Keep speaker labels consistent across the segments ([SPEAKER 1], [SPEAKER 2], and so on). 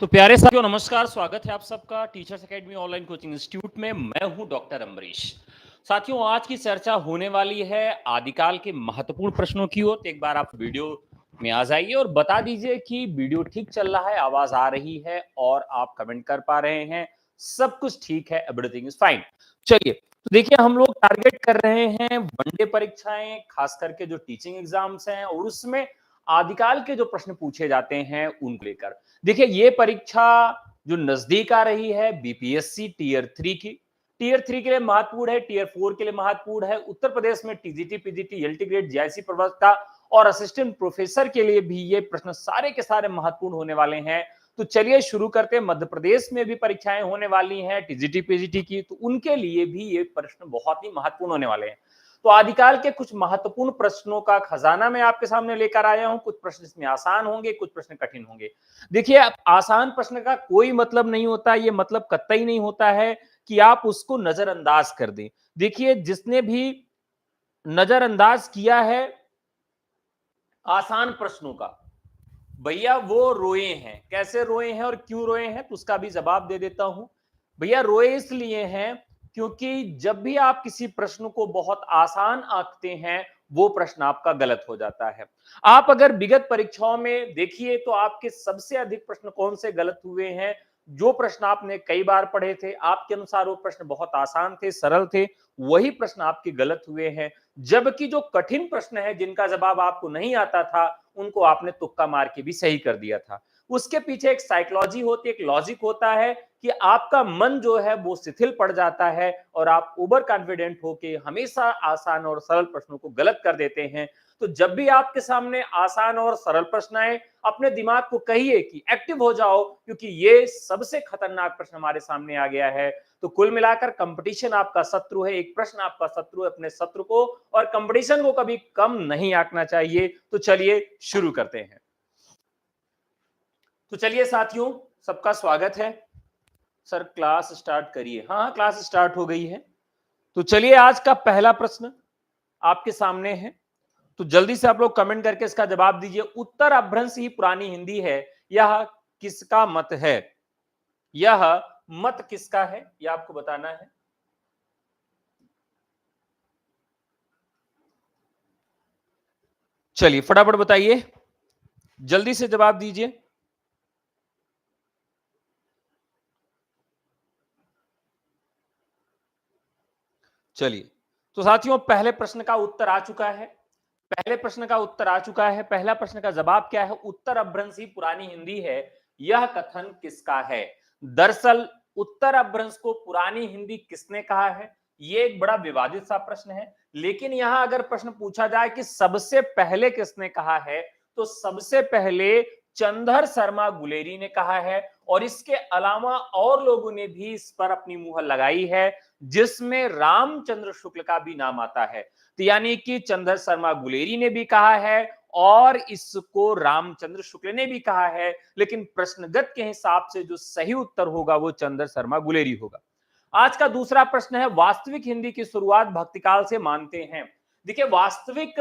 [SPEAKER 1] तो प्यारे साथियों नमस्कार, स्वागत है आप सबका teachers academy online coaching institute में। मैं हूं डॉक्टर अम्बरीश। साथियों आज की चर्चा होने वाली है आदिकाल के महत्वपूर्ण प्रश्नों की ओर। तो एक बार आप वीडियो में आ जाइए और बता दीजिए कि वीडियो ठीक चल रहा है, आवाज आ रही है और आप कमेंट कर पा रहे हैं, सब कुछ ठीक है, एवरीथिंग इज फाइन। चलिए तो देखिए, हम लोग टारगेट कर रहे हैं वनडे परीक्षाएं, खास करके जो टीचिंग एग्जाम्स हैं और उसमें आदिकाल के जो प्रश्न पूछे जाते हैं उनको लेकर। देखिए ये परीक्षा जो नजदीक आ रही है बीपीएससी टीयर 3 की, टीयर 3 के लिए महत्वपूर्ण है, टीयर 4 के लिए महत्वपूर्ण है। उत्तर प्रदेश में TGT PGT LT grade GIC प्रवक्ता और असिस्टेंट प्रोफेसर के लिए भी ये प्रश्न सारे के सारे महत्वपूर्ण होने वाले हैं। तो चलिए शुरू करते हैं। मध्य प्रदेश में भी परीक्षाएं होने वाली हैं टीजीटी पीजीटी की, तो उनके लिए भी ये प्रश्न बहुत ही महत्वपूर्ण होने वाले हैं। तो आदिकाल के कुछ महत्वपूर्ण प्रश्नों का खजाना मैं आपके सामने लेकर आया हूं। कुछ प्रश्न इसमें आसान होंगे, कुछ प्रश्न कठिन होंगे। देखिए आसान प्रश्न का कोई मतलब नहीं होता, ये मतलब कतई नहीं होता है कि आप उसको नजरअंदाज कर दें। देखिए जिसने भी नजरअंदाज किया है आसान प्रश्नों का, भैया वो रोए हैं। कैसे रोए हैं और क्यों रोए हैं तो उसका भी जवाब दे देता हूं। भैया रोए इसलिए हैं क्योंकि जब भी आप किसी प्रश्न को बहुत आसान आंकते हैं वो प्रश्न आपका गलत हो जाता है। आप अगर विगत परीक्षाओं में देखिए तो आपके सबसे अधिक प्रश्न कौन से गलत हुए हैं। जो प्रश्न आपने कई बार पढ़े थे, आपके अनुसार वो प्रश्न बहुत आसान थे, सरल थे, वही प्रश्न आपके गलत हुए हैं। जबकि जो कठिन प्रश्न है जिनका जवाब आपको नहीं आता था उनको आपने तुक्का मार के भी सही कर दिया था। उसके पीछे एक साइकोलॉजी होती है, एक लॉजिक होता है कि आपका मन जो है वो शिथिल पड़ जाता है और आप ओवर कॉन्फिडेंट होके हमेशा आसान और सरल प्रश्नों को गलत कर देते हैं। तो जब भी आपके सामने आसान और सरल प्रश्न आए, अपने दिमाग को कहिए कि एक्टिव हो जाओ, क्योंकि ये सबसे खतरनाक प्रश्न हमारे सामने आ गया है। तो कुल मिलाकर कंपटीशन आपका शत्रु है, एक प्रश्न आपका शत्रु है। अपने शत्रु को और कंपटीशन को कभी कम नहीं आंकना चाहिए। तो चलिए शुरू करते हैं। तो चलिए साथियों, सबका स्वागत है। सर क्लास स्टार्ट करिए। हाँ, क्लास स्टार्ट हो गई है। तो चलिए आज का पहला प्रश्न आपके सामने है, तो जल्दी से आप लोग कमेंट करके इसका जवाब दीजिए। उत्तर अपभ्रंश ही पुरानी हिंदी है, यह किसका मत है? यह मत किसका है, यह आपको बताना है। चलिए फटाफट बताइए, जल्दी से जवाब दीजिए। चलिए तो साथियों पहले प्रश्न का उत्तर आ चुका है। पहले प्रश्न का उत्तर आ चुका है। पहला प्रश्न का जवाब क्या है? उत्तर अपभ्रंश ही पुरानी हिंदी है, यह कथन किसका है? दरअसल उत्तर अपभ्रंश को पुरानी हिंदी किसने कहा है, यह एक बड़ा विवादित सा प्रश्न है। लेकिन यहां अगर प्रश्न पूछा जाए कि सबसे पहले किसने कहा है, तो सबसे पहले चंदर शर्मा गुलेरी ने कहा है। और इसके अलावा और लोगों ने भी इस पर अपनी मुहर लगाई है, जिसमें रामचंद्र शुक्ल का भी नाम आता है। तो यानी कि चंद्र शर्मा गुलेरी ने भी कहा है और इसको रामचंद्र शुक्ल ने भी कहा है। लेकिन प्रश्नगत के हिसाब से जो सही उत्तर होगा वो चंद्र शर्मा गुलेरी होगा। आज का दूसरा प्रश्न है, वास्तविक हिंदी की शुरुआत भक्तिकाल से मानते हैं। देखिए वास्तविक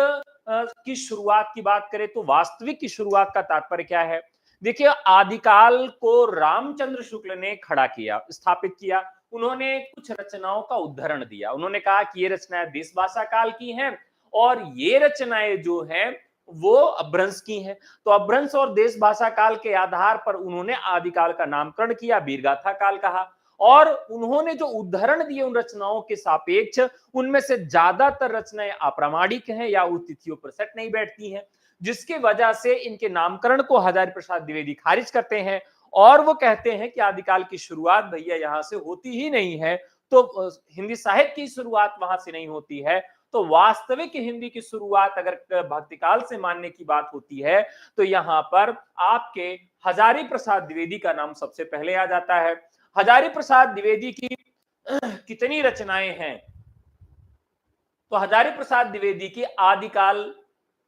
[SPEAKER 1] की शुरुआत की बात करें तो वास्तविक की शुरुआत का तात्पर्य क्या है? देखिए आदिकाल को रामचंद्र शुक्ल ने खड़ा किया, स्थापित किया। उन्होंने कुछ रचनाओं का उदाहरण दिया। उन्होंने कहा कि ये रचनाएं देश भाषा काल की हैं और ये रचनाएं जो हैं वो अपभ्रंश की हैं। तो अपभ्रंश और देश भाषा काल के आधार पर उन्होंने आदिकाल का नामकरण किया, वीरगाथा काल कहा। और उन्होंने जो उदाहरण दिए उन रचनाओं के सापेक्ष, उनमें से ज्यादातर रचनाएं अप्रामाणिक हैं या उस तिथियों पर सेट नहीं बैठती हैं, जिसकी वजह से इनके नामकरण को हजारी प्रसाद द्विवेदी खारिज करते हैं। और वो कहते हैं कि आदिकाल की शुरुआत भैया यहां से होती ही नहीं है। तो हिंदी साहित्य की शुरुआत वहां से नहीं होती है। तो वास्तविक हिंदी की शुरुआत अगर भक्तिकाल से मानने की बात होती है तो यहां पर आपके हजारी प्रसाद द्विवेदी का नाम सबसे पहले आ जाता है। हजारी प्रसाद द्विवेदी की कितनी रचनाएं हैं? तो हजारी प्रसाद द्विवेदी की आदिकाल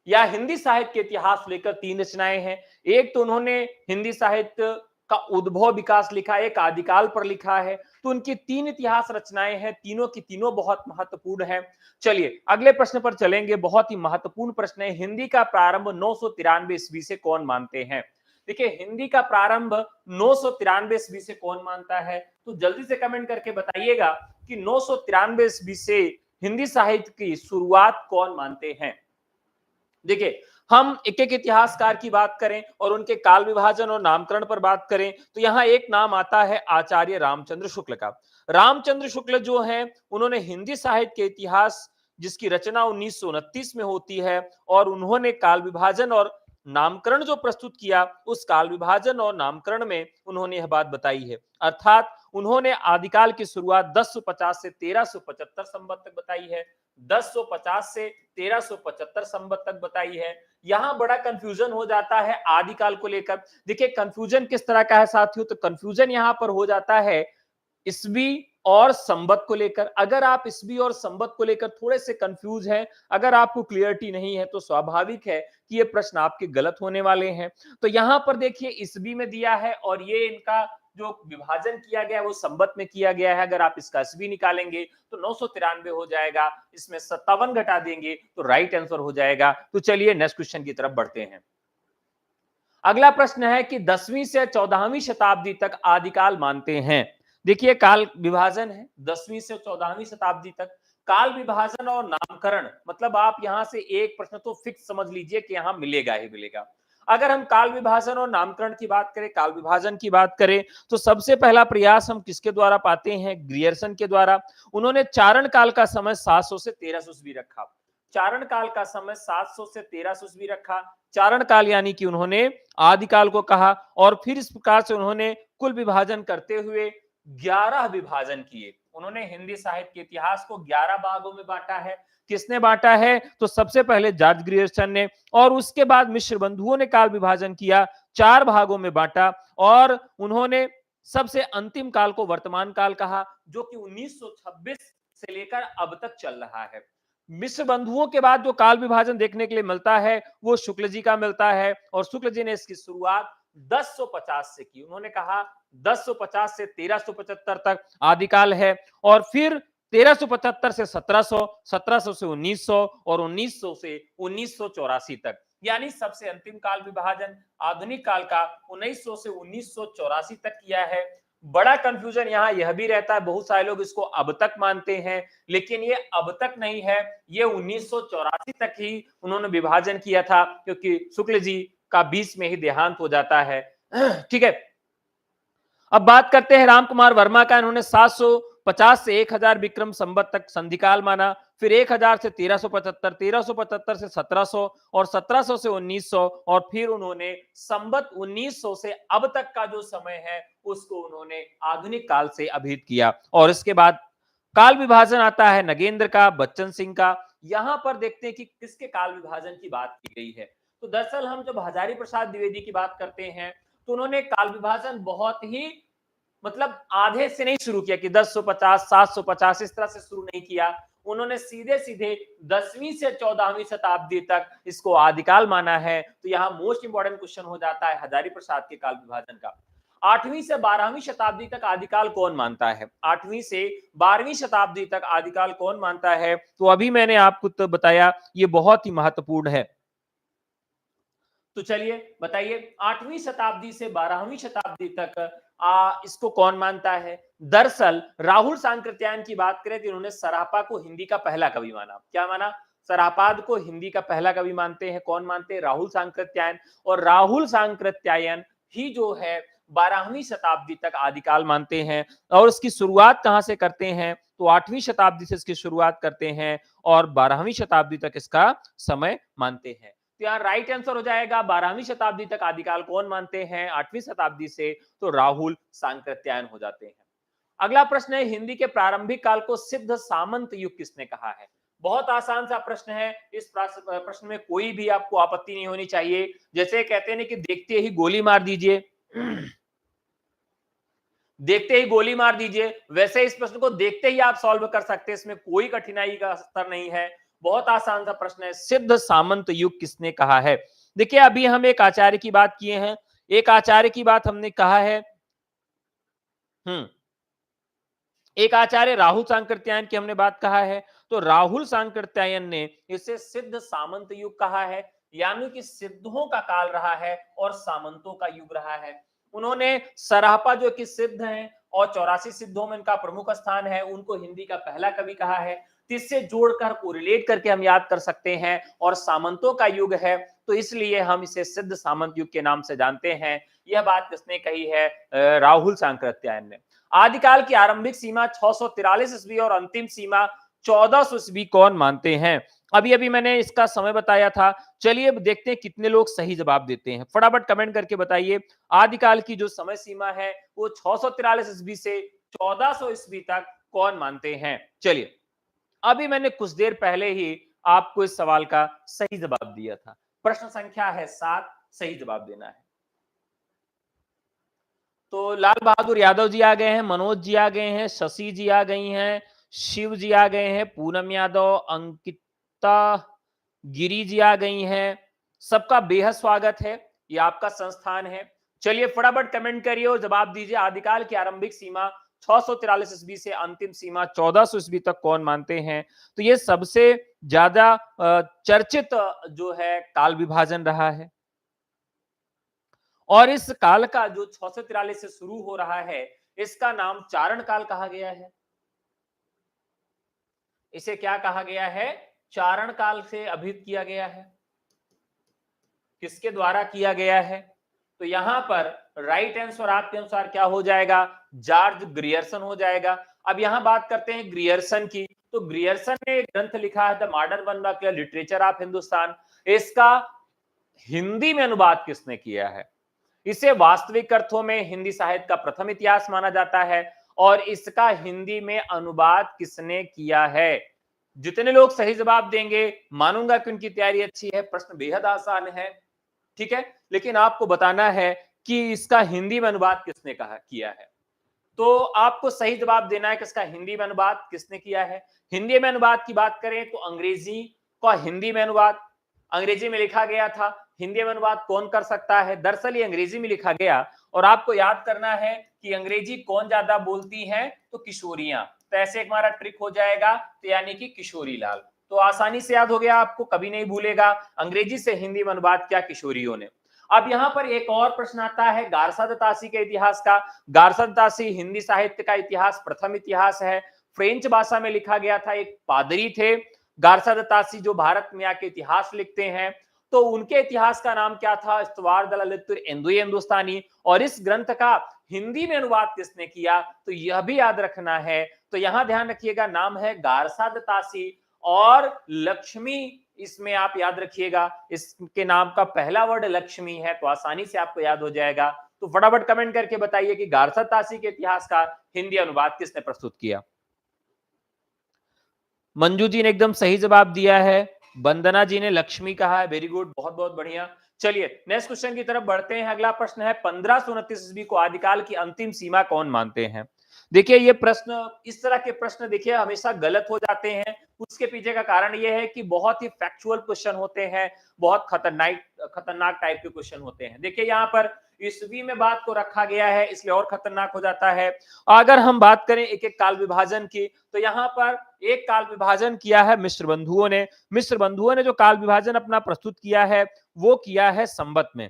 [SPEAKER 1] या हिंदी साहित्य के इतिहास लेकर 3 रचनाएं हैं। एक तो उन्होंने हिंदी साहित्य का उद्भव विकास लिखा, एक आदिकाल पर लिखा है। तो उनकी 3 इतिहास रचनाएं हैं, तीनों की तीनों बहुत महत्वपूर्ण है। चलिए अगले प्रश्न पर चलेंगे। बहुत ही महत्वपूर्ण प्रश्न है, हिंदी का प्रारंभ 993 ईस्वी से कौन मानते हैं? देखिए हिंदी का प्रारंभ 993 ईस्वी से कौन मानता है? तो जल्दी से कमेंट करके बताइएगा कि 993 ईस्वी से हिंदी साहित्य की शुरुआत कौन मानते हैं। देखिए हम एक एक इतिहासकार की बात करें और उनके काल विभाजन और नामकरण पर बात करें तो यहां एक नाम आता है आचार्य रामचंद्र शुक्ल का। रामचंद्र शुक्ल जो है उन्होंने हिंदी साहित्य के इतिहास जिसकी रचना 1929 में होती है और उन्होंने काल विभाजन और नामकरण जो प्रस्तुत किया उस काल विभाजन और नामकरण में उन्होंने यह बात बताई है। अर्थात उन्होंने आदिकाल की शुरुआत 1050 से 1375 संवत तक बताई है। 1050 से 1375 संवत तक बताई है। यहां बड़ा कंफ्यूजन हो जाता है आदिकाल को लेकर। देखिए कंफ्यूजन किस तरह का है साथियों, तो कंफ्यूजन यहां पर हो जाता है ईस्वी और संवत को लेकर। अगर आप ईस्वी और संवत को लेकर थोड़े से कंफ्यूज हैं, अगर आपको क्लियरिटी नहीं है तो स्वाभाविक है कि ये प्रश्न आपके गलत होने वाले हैं। तो यहां पर देखिए ईस्वी में दिया है और ये इनका जो विभाजन किया गया है वो संवत में किया गया है। अगर आप इसका ईस्वी निकालेंगे तो 993 हो जाएगा, इसमें 57 घटा देंगे तो राइट आंसर हो जाएगा। तो चलिए नेक्स्ट क्वेश्चन की तरफ बढ़ते हैं। अगला प्रश्न है कि 10वीं से 14वीं शताब्दी तक आदिकाल मानते हैं। देखिए काल विभाजन है 10वीं से 14वीं शताब्दी तक। काल विभाजन और नामकरण मतलब आप यहां से एक प्रश्न तो फिक्स समझ लीजिए कि यहां मिलेगा ही मिलेगा। अगर हम काल विभाजन और नामकरण की बात करें, काल विभाजन की बात करें तो सबसे पहला प्रयास हम किसके द्वारा पाते हैं? ग्रियर्सन के द्वारा। उन्होंने चारण काल का समय 700 से 1300 ईस्वी रखा। चारण काल का समय 700 से 1300 ईस्वी रखा। चारण काल यानी कि उन्होंने आदिकाल को कहा और फिर इस प्रकार से उन्होंने कुल विभाजन करते हुए 11 विभाजन किए। उन्होंने हिंदी साहित्य के इतिहास को 11 भागों में बांटा है। किसने बांटा है? तो सबसे पहले जॉर्ज ग्रियर्सन ने और उसके बाद मिश्र बंधुओं ने काल विभाजन किया, 4 भागों में बांटा और उन्होंने सबसे अंतिम काल को वर्तमान काल कहा जो कि 1926 से लेकर अब तक चल रहा है। मिश्र बंधुओं के बाद जो काल विभाजन देखने के लिए मिलता है वो शुक्ल जी का मिलता है और शुक्ल जी ने इसकी शुरुआत 1050 से की। उन्होंने कहा 1050 से 1375 तक आदिकाल है और फिर 1375 से 1700, 1700 से 1900 और 1900 से 1984 तक, यानी सबसे अंतिम काल विभाजन आधुनिक काल का 1900 से 1984 तक किया है। बड़ा कंफ्यूजन यहां यह भी रहता है, बहुत सारे लोग इसको अब तक मानते हैं लेकिन ये अब तक नहीं है, ये 1984 तक ही उन्होंने विभाजन किया था क्योंकि शुक्ल जी का बीच में ही देहांत हो जाता है। ठीक है, अब बात करते हैं राम कुमार वर्मा का। इन्होंने 750 से 1000 विक्रम संवत तक संधिकाल माना, फिर 1000 से 1375, 1375 से 1700 और 1700 से 1900 और फिर उन्होंने संवत 1900 से अब तक का जो समय है उसको उन्होंने आधुनिक काल से अभिहित किया। और इसके बाद काल विभाजन आता है नगेंद्र का, बच्चन सिंह का। यहां पर देखते हैं कि किसके काल विभाजन की बात की गई है। तो दरअसल हम जब हजारी प्रसाद द्विवेदी की बात करते हैं तो उन्होंने काल विभाजन बहुत ही मतलब आधे से नहीं शुरू किया कि 1050 750 इस तरह से शुरू नहीं किया। उन्होंने सीधे सीधे 10वीं से 14वीं शताब्दी तक इसको आदिकाल माना है। तो यहां मोस्ट इंपॉर्टेंट क्वेश्चन हो जाता है हजारी प्रसाद के काल विभाजन का। 8वीं से 12वीं शताब्दी तक आदिकाल कौन मानता है? 8वीं से 12वीं शताब्दी तक आदिकाल कौन मानता है? तो अभी मैंने आपको तो बताया, ये बहुत ही महत्वपूर्ण है। तो चलिए बताइए 8वीं शताब्दी से 12वीं शताब्दी तक इसको कौन मानता है? दरअसल राहुल सांकृत्यायन की बात करें तो इन्होंने सरापा को हिंदी का पहला कवि माना। क्या माना? सरापाद को हिंदी का पहला कवि मानते हैं। कौन मानते हैं? राहुल सांकृत्यायन। और राहुल सांकृत्यायन ही जो है 12वीं शताब्दी तक आदिकाल मानते हैं। और इसकी शुरुआत कहां से करते हैं? तो 8वीं शताब्दी से इसकी शुरुआत करते हैं और 12वीं शताब्दी तक इसका समय मानते हैं। तो यहाँ राइट आंसर हो जाएगा 12वीं शताब्दी तक आदिकाल कौन मानते हैं? 8वीं शताब्दी से तो राहुल सांकृत्यायन हो जाते हैं। अगला प्रश्न है हिंदी के प्रारंभिक काल को सिद्ध सामंत युग किसने कहा है? बहुत आसान सा प्रश्न है। इस प्रश्न में कोई भी आपको आपत्ति नहीं होनी चाहिए। जैसे कहते हैं कि देखते ही गोली मार दीजिए देखते ही गोली मार दीजिए, वैसे इस प्रश्न को देखते ही आप सॉल्व कर सकते हैं, इसमें कोई कठिनाई का स्तर नहीं है। बहुत आसान सा प्रश्न है, सिद्ध सामंत युग किसने कहा है? देखिए अभी हम एक आचार्य की बात किए हैं, एक आचार्य की बात हमने कहा है। एक आचार्य राहुल सांकृत्यायन की हमने बात कहा है। तो राहुल सांकृत्यायन ने इसे सिद्ध सामंत युग कहा है। यानी कि सिद्धों का काल रहा है और सामंतों का युग रहा है। उन्होंने सरापा जो कि सिद्ध हैं और 84 सिद्धों में इनका प्रमुख स्थान है, उनको हिंदी का पहला कवि कहा है। तो इससे जोड़कर कोरिलेट करके हम याद कर सकते हैं, और सामंतों का युग है तो इसलिए हम इसे सिद्ध सामंत युग के नाम से जानते हैं। यह बात किसने कही है? राहुल सांकृत्यायन ने। आदिकाल की आरंभिक सीमा 643 ईस्वी और अंतिम सीमा 1400 ईस्वी कौन मानते हैं? अभी अभी मैंने इसका समय बताया था। चलिए अब देखते हैं कितने लोग सही जवाब देते हैं, फटाफट कमेंट करके बताइए। आदिकाल की जो समय सीमा है वो 643 ईस्वी से 1400 ईस्वी तक कौन मानते हैं? चलिए, अभी मैंने कुछ देर पहले ही आपको इस सवाल का सही जवाब दिया था। प्रश्न संख्या है 7, सही जवाब देना है। तो लाल बहादुर यादव जी आ गए हैं, मनोज जी आ गए हैं, शशि जी आ गई हैं, शिव जी आ गए हैं, पूनम यादव, अंकिता, गिरी जी आ गई हैं। सबका बेहद स्वागत है, ये आपका संस्थान है। चलिए फटाफट कमेंट करिए और जवाब दीजिए। आदिकाल की आरंभिक सीमा 643 ईस्वी से अंतिम सीमा 1400 ईस्वी तक कौन मानते हैं? तो ये सबसे ज्यादा चर्चित जो है काल विभाजन रहा है, और इस काल का जो 643 से शुरू हो रहा है, इसका नाम चारण काल कहा गया है। इसे क्या कहा गया है? चारण काल से अभिहित किया गया है। किसके द्वारा किया गया है? तो यहां पर राइट आंसर आपके अनुसार क्या हो जाएगा? जॉर्ज ग्रियर्सन हो जाएगा। अब यहां बात करते हैं ग्रियर्सन की। तो ग्रियर्सन ने एक ग्रंथ लिखा है the modern vernacular literature of Hindustan. इसका हिंदी में अनुवाद किसने किया है? इसे वास्तविक अर्थों में हिंदी साहित्य का प्रथम इतिहास माना जाता है, और इसका हिंदी में अनुवाद किसने किया है? जितने लोग सही जवाब देंगे मानूंगा कि उनकी तैयारी अच्छी है। प्रश्न बेहद आसान है, ठीक है, लेकिन आपको बताना है कि इसका हिंदी में अनुवाद किसने कहा किया है। तो आपको सही जवाब देना है कि इसका हिंदी में अनुवाद किसने किया है। हिंदी में अनुवाद की बात करें तो अंग्रेजी का हिंदी में अनुवाद अंग्रेजी में लिखा गया था। हिंदी में अनुवाद कौन कर सकता है? दरअसल ये अंग्रेजी में लिखा गया, और आपको याद करना है कि अंग्रेजी कौन ज्यादा बोलती है? तो किशोरियां। तो ऐसे एक हमारा ट्रिक हो जाएगा, तो यानी कि किशोरी लाल। तो आसानी से याद हो गया, आपको कभी नहीं भूलेगा। अंग्रेजी से हिंदी में अनुवाद किया किशोरियों ने। अब यहां पर एक और प्रश्न आता है गारसा दत्तासी के इतिहास का। गारसा दत्तासी हिंदी साहित्य का इतिहास प्रथम इतिहास है, फ्रेंच भाषा में लिखा गया था। एक पादरी थे गारसा दत्तासी जो भारत में आके इतिहास लिखते हैं। तो उनके इतिहास का नाम क्या था? स्तवार द ललितपुर इंदुए हिंदुस्तानी। और इस ग्रंथ का हिंदी में अनुवाद किसने किया? तो यह भी याद रखना है। तो यहां ध्यान रखिएगा, नाम है गारसा दत्तासी, और लक्ष्मी इसमें आप याद रखिएगा, इसके नाम का पहला वर्ड लक्ष्मी है, तो आसानी से आपको याद हो जाएगा। तो फटाफट कमेंट करके बताइए कि गारसा दत्तासी के इतिहास का हिंदी अनुवाद किसने प्रस्तुत किया। मंजू जी ने एकदम सही जवाब दिया है, वंदना जी ने लक्ष्मी कहा है, वेरी गुड, बहुत बहुत बढ़िया। चलिए नेक्स्ट क्वेश्चन की तरफ बढ़ते हैं। अगला प्रश्न है 1529 ईस्वी को आदिकाल की अंतिम सीमा कौन मानते हैं? देखिए ये प्रश्न, इस तरह के प्रश्न देखिए हमेशा गलत हो जाते हैं। उसके पीछे का कारण यह है कि बहुत ही फैक्चुअल क्वेश्चन होते हैं, बहुत खतरनाक टाइप के क्वेश्चन होते हैं। देखिए यहाँ पर ईस्वी में बात को रखा गया है, इसलिए और खतरनाक हो जाता है। अगर हम बात करें एक एक काल विभाजन की, तो यहाँ पर एक काल विभाजन किया है मिश्र बंधुओं ने। मिश्र बंधुओं ने जो काल विभाजन अपना प्रस्तुत किया है वो किया है संवत में,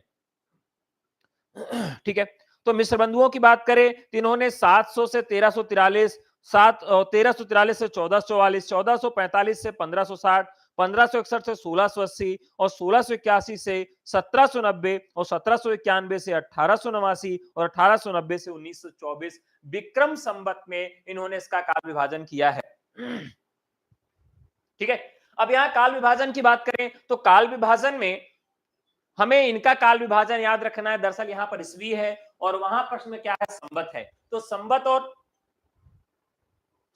[SPEAKER 1] ठीक है। तो मिश्र बंधुओं की बात करें तो इन्होंने 700 से 1343, 1343 से 1444, 1445 से 1560, 1561 से 1680 और 1681 से 1790 और 1791 से 1889 और 1890 से 1924 विक्रम संवत में इन्होंने इसका काल विभाजन किया है, ठीक है। अब यहां काल विभाजन की बात करें तो काल विभाजन में हमें इनका काल विभाजन याद रखना है। दरअसल यहां पर ईस्वी है और वहां प्रश्न में क्या है? संवत है। तो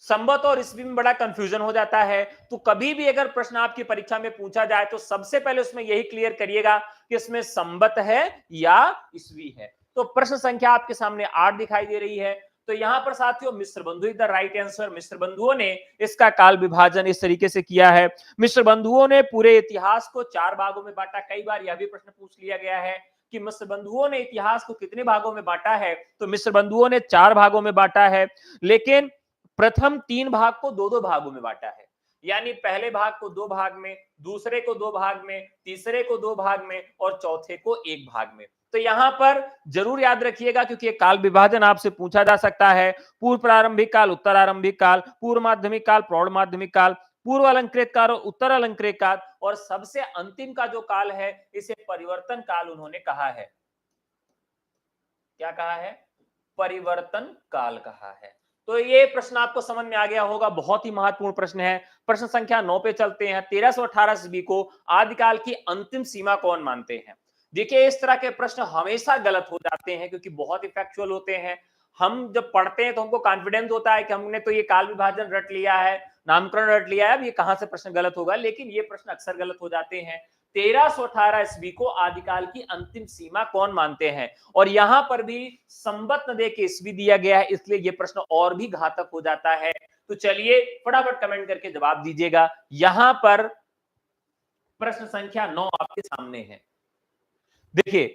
[SPEAKER 1] संवत और ईस्वी में बड़ा कंफ्यूजन हो जाता है। तो कभी भी अगर प्रश्न आपकी परीक्षा में पूछा जाए तो सबसे पहले उसमें यही क्लियर करिएगा कि इसमें संवत है या ईस्वी है। तो प्रश्न संख्या आपके सामने 8 दिखाई दे रही है। तो यहां पर साथियों मिश्र बंधु इज द राइट आंसर। मिश्र बंधुओं ने इसका काल विभाजन इस तरीके से किया है। मिश्र बंधुओं ने पूरे इतिहास को 4 भागों में बांटा। कई बार यह भी प्रश्न पूछ लिया गया है कि मिश्र बंधुओं ने इतिहास को कितने भागों में बांटा है? तो मिश्र बंधुओं ने 4 भागों में बांटा है, लेकिन प्रथम 3 भाग को 2-2 भागों में बांटा है। यानी पहले भाग को 2 भाग में, दूसरे को 2 भाग में, तीसरे को 2 भाग में और चौथे को 1 भाग में। तो यहां पर जरूर याद रखिएगा, क्योंकि काल विभाजन आपसे पूछा जा सकता है। पूर्व प्रारंभिक काल, उत्तर आरंभिक काल, पूर्व माध्यमिक काल, प्रौढ़ माध्यमिक काल, पूर्व अलंकृत काल और उत्तर अलंकृत काल, और सबसे अंतिम का जो काल है इसे परिवर्तन काल उन्होंने कहा है। क्या कहा है? परिवर्तन काल कहा है। तो ये प्रश्न आपको समझ में आ गया होगा, बहुत ही महत्वपूर्ण प्रश्न है। प्रश्न संख्या 9 पे चलते हैं। 1318 ईस्वी को आदिकाल की अंतिम सीमा कौन मानते हैं? देखिए, इस तरह के प्रश्न हमेशा गलत हो जाते हैं क्योंकि बहुत ही फैक्चुअल होते हैं। हम जब पढ़ते हैं तो हमको कॉन्फिडेंस होता है कि हमने तो ये काल विभाजन रट लिया है, नामकरण रट लिया है, अब ये कहां से प्रश्न गलत होगा, लेकिन ये प्रश्न अक्सर गलत हो जाते हैं। 1318 ईस्वी को आदिकाल की अंतिम सीमा कौन मानते हैं? और यहां पर भी संबत न दे के ईस्वी दिया गया है, इसलिए यह प्रश्न और भी घातक हो जाता है। तो चलिए फटाफट कमेंट करके जवाब दीजिएगा। यहां पर प्रश्न संख्या 9 आपके सामने है। देखिए,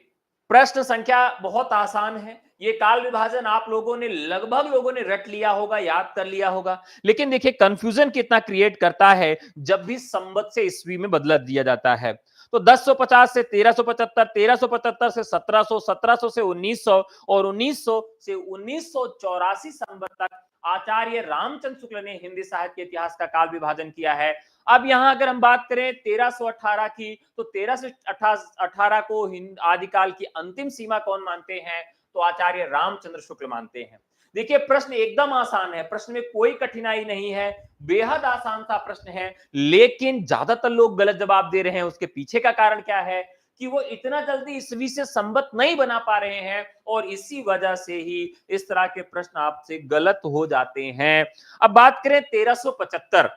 [SPEAKER 1] प्रश्न संख्या बहुत आसान है। ये काल विभाजन आप लोगों ने लगभग रट लिया होगा, याद कर लिया होगा, लेकिन देखिए कंफ्यूजन कितना क्रिएट करता है जब भी संवत से ईस्वी में बदला दिया जाता है। तो 1050 से 1375, 1375 से 1700, 1700 से 1900 और 1900 से 1984 संवत तक आचार्य रामचंद्र शुक्ल ने हिंदी साहित्य के इतिहास का काल विभाजन किया है। अब यहां अगर हम बात करें 1318 की, तो 1318 को आदिकाल की अंतिम सीमा कौन मानते हैं? तो आचार्य रामचंद्र शुक्ल मानते हैं। देखिए, प्रश्न एकदम आसान है, प्रश्न में कोई कठिनाई नहीं है, बेहद आसान सा प्रश्न है, लेकिन ज्यादातर लोग गलत जवाब दे रहे हैं। उसके पीछे का कारण क्या है? कि वो इतना जल्दी ईस्वी से संबत नहीं बना पा रहे हैं, और इसी वजह से ही इस तरह के प्रश्न आपसे गलत हो जाते हैं। अब बात करें 1375,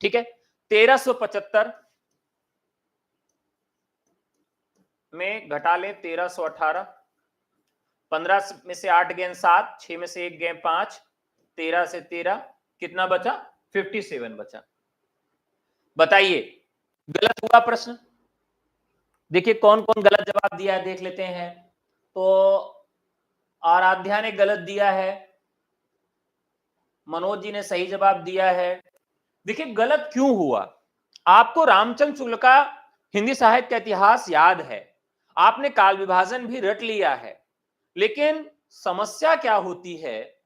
[SPEAKER 1] ठीक है, 1375 में घटा लें 1318, 15 में से 8 गए 7, 6 में से 1 गए 5, 13 से 13 कितना बचा? 57 बचा। बताइए, गलत हुआ प्रश्न? देखिए कौन कौन गलत जवाब दिया है, देख लेते हैं। तो आराध्या ने गलत दिया है, मनोज जी ने सही जवाब दिया है। देखिए गलत क्यों हुआ? आपको रामचंद्र शुक्ल का हिंदी साहित्य का इतिहास याद है, आपने काल विभाजन भी रट लिया है, लेकिन समस्या क्या होती है?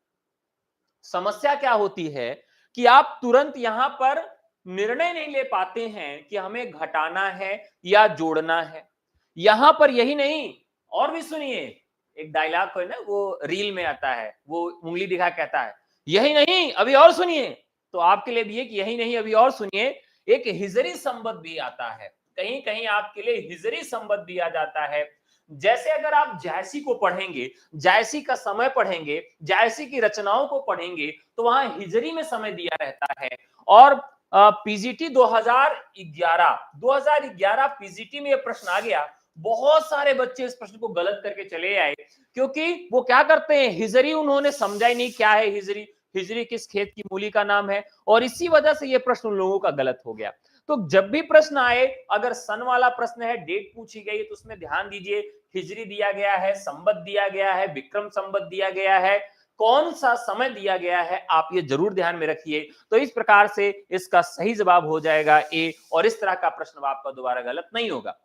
[SPEAKER 1] समस्या क्या होती है कि आप तुरंत यहां पर निर्णय नहीं ले पाते हैं कि हमें घटाना है या जोड़ना है। यहां पर यही नहीं, और भी सुनिए, एक डायलॉग है ना, वो रील में आता है, वो उंगली दिखा कहता है यही नहीं अभी और सुनिए। तो आपके लिए भी है कि यही नहीं अभी और सुनिए, एक हिजरी संबत भी आता है, कहीं कहीं आपके लिए हिजरी संबत दिया जाता है। जैसे अगर आप जायसी को पढ़ेंगे, जायसी का समय पढ़ेंगे, जायसी की रचनाओं को पढ़ेंगे, तो वहां हिजरी में समय दिया रहता है। और पीजीटी 2011 पीजीटी में यह प्रश्न आ गया, बहुत सारे बच्चे इस प्रश्न को गलत करके चले आए, क्योंकि वो क्या करते हैं, हिजरी उन्होंने समझा ही नहीं क्या है हिजरी, हिजरी किस खेत की मूली का नाम है, और इसी वजह से यह प्रश्न उन लोगों का गलत हो गया। तो जब भी प्रश्न आए, अगर सन वाला प्रश्न है, डेट पूछी गई, तो उसमें ध्यान दीजिए हिजरी दिया गया है, संबत दिया गया है, विक्रम संबत दिया गया है, कौन सा समय दिया गया है, आप ये जरूर ध्यान में रखिए। तो इस प्रकार से इसका सही जवाब हो जाएगा ए, और इस तरह का प्रश्न आपका दोबारा गलत नहीं होगा।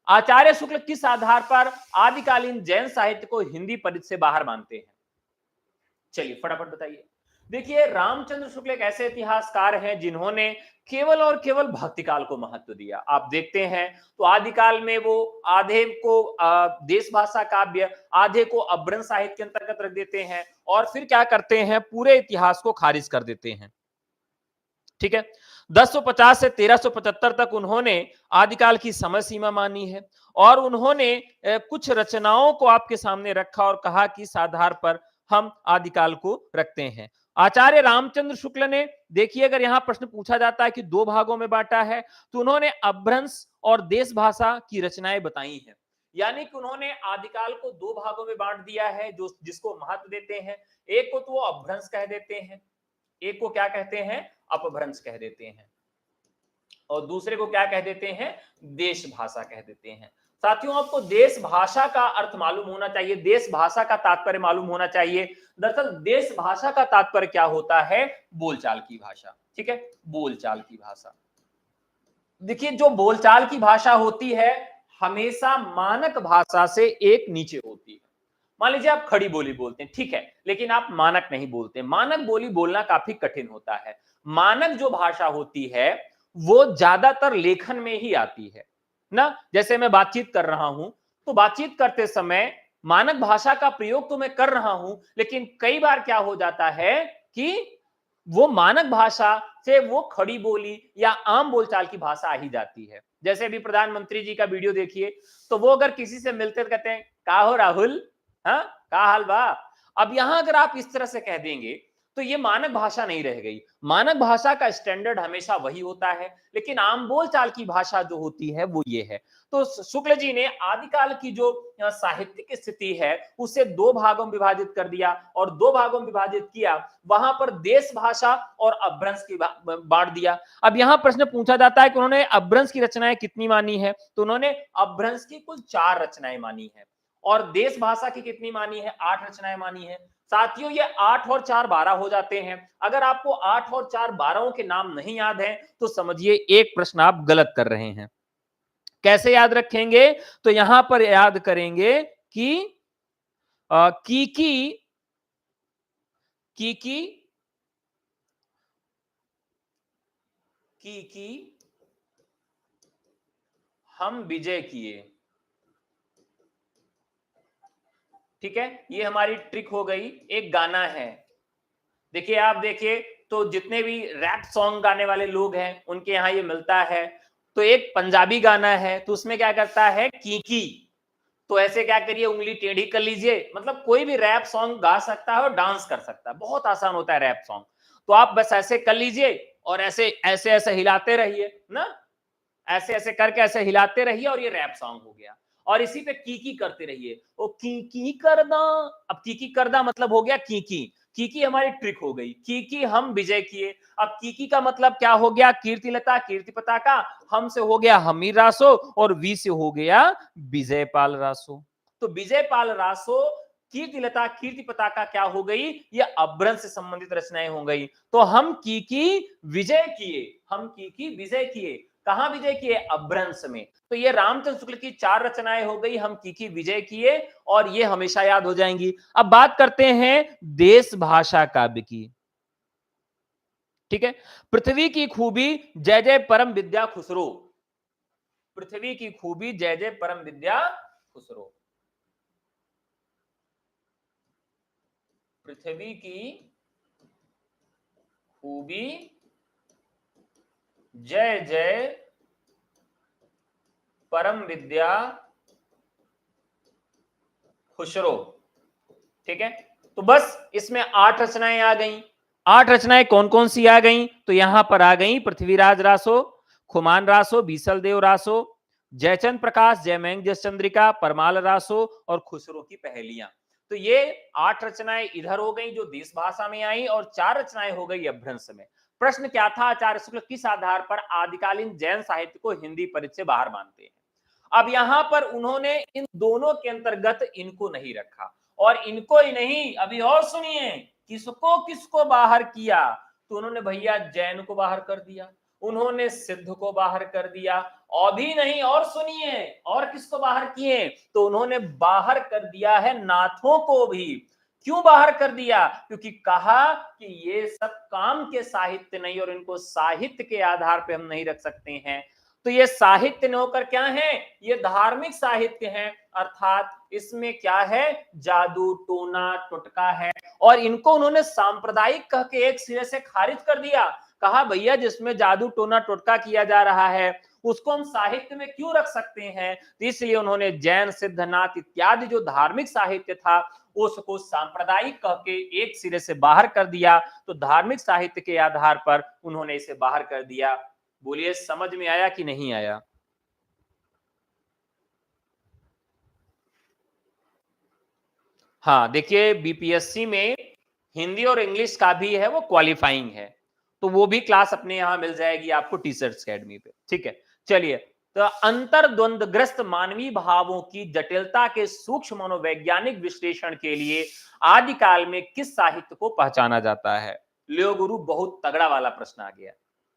[SPEAKER 1] आचार्य शुक्ल किस आधार पर आदिकालीन जैन साहित्य को हिंदी परिधि से बाहर मानते हैं? चलिए फटाफट बताइए। देखिए, रामचंद्र शुक्ल एक ऐसे इतिहासकार हैं जिन्होंने केवल और केवल भक्ति काल को महत्व दिया। आप देखते हैं तो आदिकाल में वो आधे को देश भाषा काव्य, आधे को अभ्रंश साहित्य के अंतर्गत रख देते हैं, और फिर क्या करते हैं, पूरे इतिहास को खारिज कर देते हैं। ठीक है, 1050 से 1375 तक उन्होंने आदिकाल की समय सीमा मानी है, और उन्होंने कुछ रचनाओं को आपके सामने रखा और कहा कि इस आधार पर हम आदिकाल को रखते हैं। आचार्य रामचंद्र शुक्ल ने, देखिए अगर यहां प्रश्न पूछा जाता है कि 2 भागों में बांटा है, तो उन्होंने अभ्रंश और देश भाषा की रचनाएं बताई हैं, यानी कि उन्होंने आदिकाल को 2 भागों में बांट दिया है, जो जिसको महत्व देते हैं। एक को तो वो अभ्रंश कह देते हैं, एक को क्या कहते हैं, अपभ्रंश कह देते हैं, और दूसरे को क्या कह देते हैं, देश भाषा कह देते हैं। साथियों आपको देश भाषा का अर्थ मालूम होना चाहिए, देश भाषा का तात्पर्य मालूम होना चाहिए। दरअसल देश भाषा का तात्पर्य क्या होता है? बोलचाल की भाषा। ठीक है, बोलचाल की भाषा। देखिए जो बोलचाल की भाषा होती है हमेशा मानक भाषा से एक नीचे होती है। मान लीजिए आप खड़ी बोली बोलते हैं, ठीक है, लेकिन आप मानक नहीं बोलते। मानक बोली बोलना काफी कठिन होता है। मानक जो भाषा होती है वो ज्यादातर लेखन में ही आती है ना। जैसे मैं बातचीत कर रहा हूं तो बातचीत करते समय मानक भाषा का प्रयोग तो मैं कर रहा हूं, लेकिन कई बार क्या हो जाता है कि वो मानक भाषा से वो खड़ी बोली या आम बोलचाल की भाषा आ ही जाती है। जैसे अभी प्रधानमंत्री जी का वीडियो देखिए, तो वो अगर किसी से मिलते तो कहते हैं का हो राहुल, हाँ का हाल बा। अब यहां अगर आप इस तरह से कह देंगे तो ये मानक भाषा नहीं रह गई। मानक भाषा का स्टैंडर्ड हमेशा वही होता है, लेकिन आम बोलचाल की भाषा जो होती है वो ये है। तो शुक्ल जी ने आदिकाल की जो साहित्यिक स्थिति है उसे दो भागों में विभाजित कर दिया, और दो भागों में विभाजित किया, वहां पर देश भाषा और अपभ्रंश की बांट दिया। अब यहां प्रश्न पूछा जाता है कि उन्होंने अपभ्रंश की रचनाएं कितनी मानी है, तो उन्होंने अपभ्रंश की कुल 4 रचनाएं मानी है, और देश भाषा की कितनी मानी है? 8 रचनाएं मानी है। साथियों ये 8 और 4 12 हो जाते हैं। अगर आपको 8 और 4 12 के नाम नहीं याद है तो समझिए एक प्रश्न आप गलत कर रहे हैं। कैसे याद रखेंगे? तो यहां पर याद करेंगे कि कीकी कीकी कीकी हम विजय किए। ठीक है, ये हमारी ट्रिक हो गई। एक गाना है, देखिए आप देखिए, तो जितने भी रैप सॉन्ग गाने वाले लोग हैं उनके यहाँ ये मिलता है। तो एक पंजाबी गाना है तो उसमें क्या करता है कीकी, तो ऐसे क्या करिए उंगली टेढ़ी कर लीजिए। मतलब कोई भी रैप सॉन्ग गा सकता है और डांस कर सकता है, बहुत आसान होता है रैप सॉन्ग। तो आप बस ऐसे कर लीजिए और ऐसे ऐसे ऐसे हिलाते रहिए ना, ऐसे ऐसे करके ऐसे हिलाते रहिए और ये रैप सॉन्ग हो गया। और इसी पे की करते रहिए, ओ की करदा। अब की करदा मतलब हो गया की हमारी ट्रिक हो गई। की हम विजय किए। अब की का मतलब क्या हो गया? कीर्तिलता कीर्ति पताका। हम से हो गया हमीर रासो और वी से हो गया विजय पाल रासो। तो विजय पाल रासो कीर्तिलता कीर्ति पताका क्या हो गई? ये अपभ्रंश से संबंधित रचनाएं हो गई। तो हम की विजय किए, हम की विजय किए। कहां विजय किए? अपभ्रंश में। तो ये रामचंद्र शुक्ल की 4 रचनाएं हो गई, हम की विजय किए, और ये हमेशा याद हो जाएंगी। अब बात करते हैं देश भाषा काव्य की। ठीक है, पृथ्वी की खूबी जय जय परम विद्या खुसरो। पृथ्वी की खूबी जय जय परम विद्या खुसरो। पृथ्वी की खूबी जय जय परम विद्या खुसरो। ठीक है, तो बस इसमें 8 रचनाएं आ गई। 8 रचनाएं कौन कौन सी आ गई? तो यहां पर आ गई पृथ्वीराज रासो, खुमान रासो, बीसल देव रासो, जयचंद प्रकाश, जयमंग जसचंद्रिका, परमाल रासो और खुसरो की पहेलियां। तो ये 8 रचनाएं इधर हो गई जो देश भाषा में आई, और 4 रचनाएं हो गई अपभ्रंश में। प्रश्न क्या था? आचार्य शुक्ल किस आधार पर आदिकालीन जैन साहित्य को हिंदी परिचय से बाहर मानते हैं? अब यहां पर उन्होंने इन दोनों के अंतर्गत इनको नहीं रखा, और इनको ही नहीं, अभी और सुनिए किसको किसको बाहर किया। तो उन्होंने भैया जैन को बाहर कर दिया, उन्होंने सिद्ध को बाहर कर दिया, और भी नहीं, और सुनिए और किसको बाहर किए, तो उन्होंने बाहर कर दिया है नाथों को भी। क्यों बाहर कर दिया? क्योंकि कहा कि ये सब काम के साहित्य नहीं, और इनको साहित्य के आधार पे हम नहीं रख सकते हैं। तो ये साहित्य न होकर क्या है? ये धार्मिक साहित्य है, अर्थात इसमें क्या है? जादू टोना टोटका है, और इनको उन्होंने सांप्रदायिक कह के एक सिरे से खारिज कर दिया। कहा भैया जिसमें जादू टोना टोटका किया जा रहा है उसको हम साहित्य में क्यों रख सकते हैं? तो इसलिए उन्होंने जैन सिद्धनाथ इत्यादि जो धार्मिक साहित्य था उसको सांप्रदायिक कह के एक सिरे से बाहर कर दिया। तो धार्मिक साहित्य के आधार पर उन्होंने इसे बाहर कर दिया। बोलिए समझ में आया कि नहीं आया? हाँ देखिए, बीपीएससी में हिंदी और इंग्लिश का भी है, वो क्वालिफाइंग है, तो वो भी क्लास अपने यहां मिल जाएगी आपको टीचर्स अकेडमी पे। ठीक है, चलिए तो अंतर्द्वंदग्रस्त मानवीय भावों की जटिलता के सूक्ष्म मनोवैज्ञानिक विश्लेषण के लिए आदिकाल में किस साहित्य को पहचाना जाता है? लियो गुरु, बहुत तगड़ा वाला प्रश्न आ गया।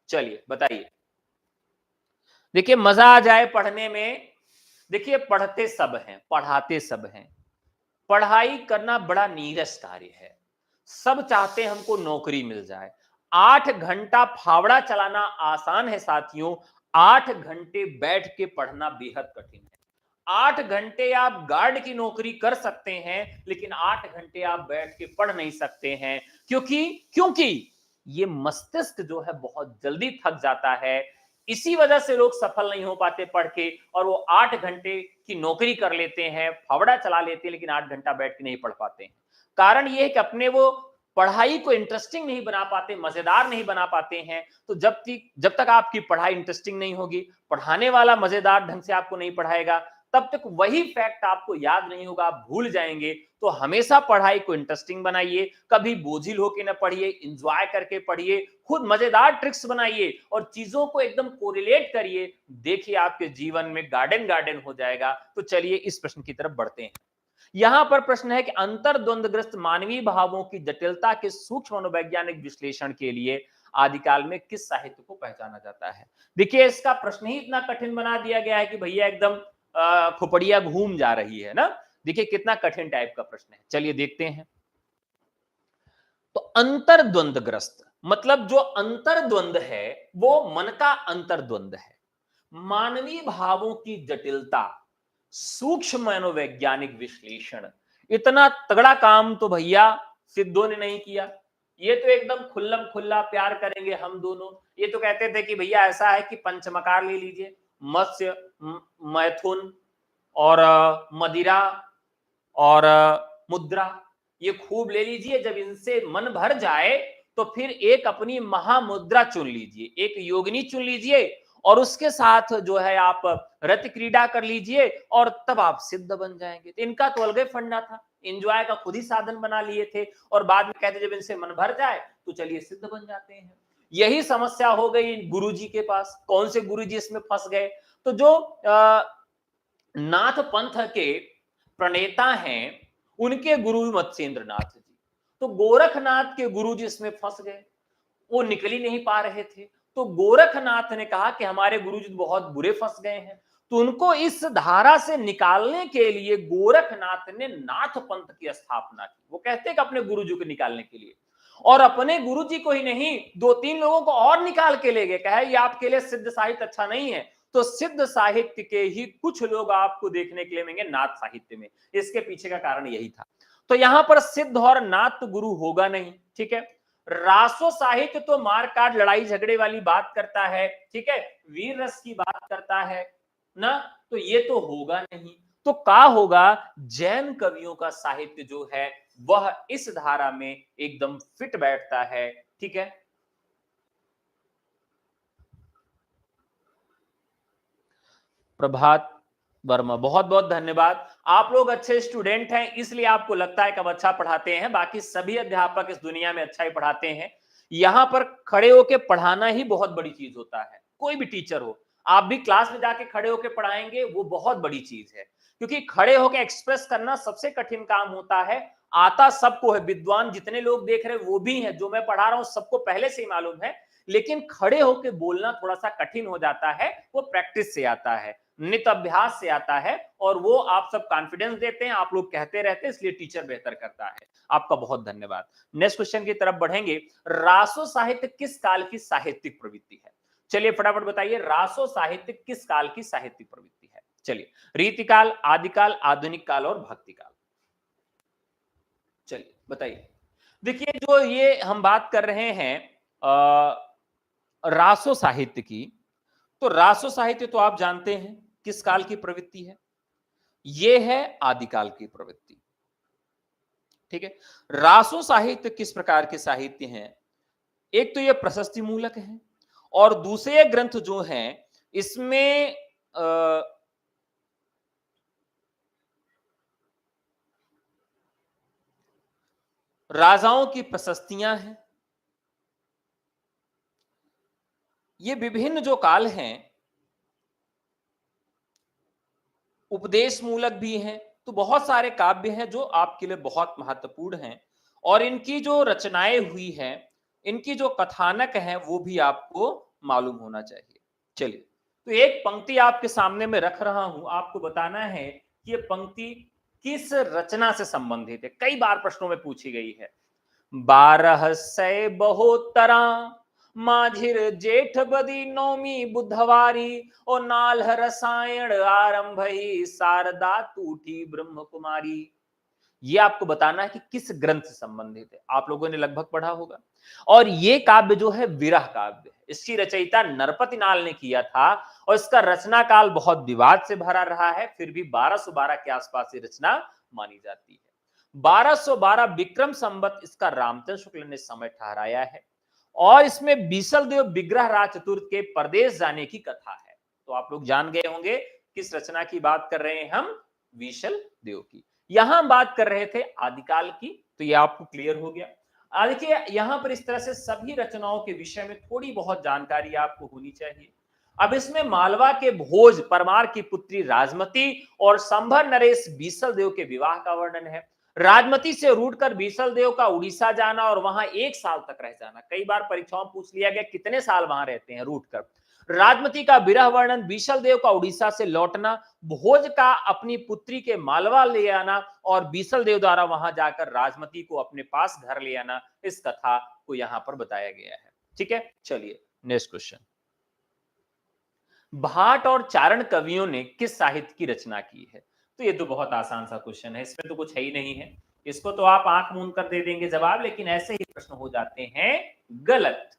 [SPEAKER 1] चलिए बताइए। देखिए मजा आ जाए पढ़ने में। देखिए पढ़ते सब हैं, पढ़ाते सब हैं। पढ़ाई करना बड़ा नीरस कार्य है। सब चाहते हैं हमको नौकरी मिल जाए। 8 घंटा फावड़ा चलाना आसान है साथियों, 8 घंटे बैठ के पढ़ना बेहद कठिन है। 8 घंटे आप गार्ड की नौकरी कर सकते हैं, लेकिन 8 घंटे आप बैठ के पढ़ नहीं सकते हैं। क्योंकि ये मस्तिष्क जो है बहुत जल्दी थक जाता है। इसी वजह से लोग सफल नहीं हो पाते पढ़ के, और वो 8 घंटे की नौकरी कर लेते हैं, फावड़ा चला लेते हैं, लेकिन 8 घंटा बैठ के नहीं पढ़ पाते हैं। कारण ये है कि अपने वो पढ़ाई को इंटरेस्टिंग नहीं बना पाते, मजेदार नहीं बना पाते हैं। तो जब तक आपकी पढ़ाई इंटरेस्टिंग नहीं होगी, पढ़ाने वाला मजेदार ढंग से आपको नहीं पढ़ाएगा, तब तक वही फैक्ट आपको याद नहीं होगा, आप भूल जाएंगे। तो हमेशा पढ़ाई को इंटरेस्टिंग बनाइए, कभी बोझिल होके ना पढ़िए, एंजॉय करके पढ़िए, खुद मजेदार ट्रिक्स बनाइए और चीजों को एकदम कोरिलेट करिए। देखिए आपके जीवन में गार्डन गार्डन हो जाएगा। तो चलिए इस प्रश्न की तरफ बढ़ते हैं। यहां पर प्रश्न है कि अंतर्द्वंदग्रस्त मानवीय भावों की जटिलता के सूक्ष्म मनोवैज्ञानिक विश्लेषण के लिए आदिकाल में किस साहित्य को पहचाना जाता है? देखिए इसका प्रश्न ही इतना कठिन बना दिया गया है कि भैया एकदम खोपड़िया घूम जा रही है ना। देखिए कितना कठिन टाइप का प्रश्न है। चलिए देखते हैं। तो अंतर्द्वंदग्रस्त मतलब जो अंतर्द्वंद है वो मन का अंतर्द्वंद है। मानवीय भावों की जटिलता, सूक्ष्म मनोवैज्ञानिक विश्लेषण, इतना तगड़ा काम तो भैया सिद्धों ने नहीं किया। ये तो एकदम खुल्लम खुल्ला प्यार करेंगे हम दोनों। ये तो कहते थे कि भैया ऐसा है कि पंचमकार ले लीजिए, मत्स्य, मैथुन और मदिरा और मुद्रा, ये खूब ले लीजिए। जब इनसे मन भर जाए तो फिर एक अपनी महामुद्रा चुन लीजिए, एक योगिनी चुन लीजिए और उसके साथ जो है आप रति क्रीड़ा कर लीजिए और तब आप सिद्ध बन जाएंगे। तो इनका तो अलग फंडा था, एंजॉय का खुद ही साधन बना लिए थे और बाद में कहते जब इनसे मन भर जाए तो चलिए सिद्ध बन जाते हैं। यही समस्या हो गई गुरुजी के पास। कौन से गुरुजी इसमें फंस गए? तो जो नाथ पंथ के प्रणेता हैं उनके गुरु मत्स्येंद्र नाथ जी, तो गोरखनाथ के गुरु जी इसमें फंस गए, वो निकल ही नहीं पा रहे थे। तो गोरखनाथ ने कहा कि हमारे गुरु जी बहुत बुरे फंस गए हैं। तो उनको इस धारा से निकालने के लिए गोरखनाथ ने नाथ पंथ की स्थापना की। वो कहते हैं कि अपने गुरु जी को निकालने के लिए, और अपने गुरु जी को ही नहीं 2-3 लोगों को और निकाल के ले गए। कहा ये आपके लिए सिद्ध साहित्य अच्छा नहीं है। तो सिद्ध साहित्य के ही कुछ लोग आपको देखने के लिए मिलेंगे नाथ साहित्य में। इसके पीछे का कारण यही था। तो यहां पर सिद्ध और नाथ गुरु होगा नहीं, ठीक है। रासो साहित्य तो मार काट लड़ाई झगड़े वाली बात करता है, ठीक है, वीर रस की बात करता है ना, तो ये तो होगा नहीं। तो का होगा, जैन कवियों का साहित्य जो है वह इस धारा में एकदम फिट बैठता है, ठीक है। प्रभात वर्मा, बहुत बहुत धन्यवाद। आप लोग अच्छे स्टूडेंट हैं इसलिए आपको लगता है कि अब अच्छा पढ़ाते हैं, बाकी सभी अध्यापक इस दुनिया में अच्छा ही पढ़ाते हैं। यहां पर खड़े होकर पढ़ाना ही बहुत बड़ी चीज होता है। कोई भी टीचर हो, आप भी क्लास में जाके खड़े होकर पढ़ाएंगे वो बहुत बड़ी चीज है, क्योंकि खड़े होकर एक्सप्रेस करना सबसे कठिन काम होता है। आता सबको है, विद्वान जितने लोग देख रहे हैं वो भी हैं, जो मैं पढ़ा रहा हूं सबको पहले से ही मालूम है, लेकिन खड़े होकर बोलना थोड़ा सा कठिन हो जाता है। वो प्रैक्टिस से आता है, नित अभ्यास से आता है, और वो आप सब कॉन्फिडेंस देते हैं, आप लोग कहते रहते हैं, इसलिए टीचर बेहतर करता है। आपका बहुत धन्यवाद। नेक्स्ट क्वेश्चन की तरफ बढ़ेंगे। रासो साहित्य किस काल की साहित्यिक प्रवृत्ति है? चलिए फटाफट बताइए, रासो साहित्य किस काल की साहित्यिक प्रवृत्ति है? चलिए, रीतिकाल, आदिकाल, आधुनिक काल और भक्ति काल। चलिए बताइए। देखिए जो ये हम बात कर रहे हैं रासो साहित्य की, तो रासो साहित्य तो आप जानते हैं किस काल की प्रवृत्ति है। ये है आदिकाल की प्रवृत्ति, ठीक है। रासो साहित्य किस प्रकार के साहित्य हैं? एक तो ये प्रशस्ति मूलक है, और दूसरे ग्रंथ जो हैं इसमें राजाओं की प्रशस्तियां हैं। ये विभिन्न जो काल हैं उपदेश मूलक भी हैं। तो बहुत सारे काव्य हैं जो आपके लिए बहुत महत्वपूर्ण हैं और इनकी जो रचनाएं हुई हैं, इनकी जो कथानक हैं वो भी आपको मालूम होना चाहिए। चलिए, तो एक पंक्ति आपके सामने में रख रहा हूं, आपको बताना है कि ये पंक्ति किस रचना से संबंधित है। कई बार प्रश्नों में पूछी गई है। 1272 माझिर जेठ बदी नौमी बुधवारी ओ नाल्ह रसायन आरंभ ही शारदा टूटी ब्रह्म कुमारी। ये आपको बताना है कि किस ग्रंथ से संबंधित है। आप लोगों ने लगभग पढ़ा होगा। और ये काव्य जो है विरह काव्य है। इसकी रचयिता नरपति नाल ने किया था और इसका रचना काल बहुत विवाद से भरा रहा है, फिर भी 1212 के आसपास ये रचना मानी जाती है। 1212 विक्रम संवत इसका रामचंद्र शुक्ल ने समय ठहराया है और इसमें बीसल देव विग्रह राज चतुर्थ के परदेश जाने की कथा है। तो आप लोग जान गए होंगे किस रचना की बात कर रहे हैं हम, विशल देव की। यहां हम बात कर रहे थे आदिकाल की, तो ये आपको क्लियर हो गया। देखिए यहां पर इस तरह से सभी रचनाओं के विषय में थोड़ी बहुत जानकारी आपको होनी चाहिए। अब इसमें मालवा के भोज परमार की पुत्री राजमती और संभर नरेश बीसल देव के विवाह का वर्णन है। राजमती से रूठकर बीसल देव का उड़ीसा जाना और वहां 1 साल तक रह जाना। कई बार परीक्षाओं में पूछ लिया गया कितने साल वहां रहते हैं रूठकर। राजमती का विरह वर्णन, बीसल देव का उड़ीसा से लौटना, भोज का अपनी पुत्री के मालवा ले आना और बीसल देव द्वारा वहां जाकर राजमती को अपने पास घर ले आना, इस कथा को यहां पर बताया गया है। ठीक है, चलिए नेक्स्ट क्वेश्चन। भाट और चारण कवियों ने किस साहित्य की रचना की है? तो ये तो बहुत आसान सा क्वेश्चन है, इसमें तो कुछ है ही नहीं है। इसको तो आप आंख मूंद कर दे देंगे जवाब, लेकिन ऐसे ही प्रश्न हो जाते हैं गलत।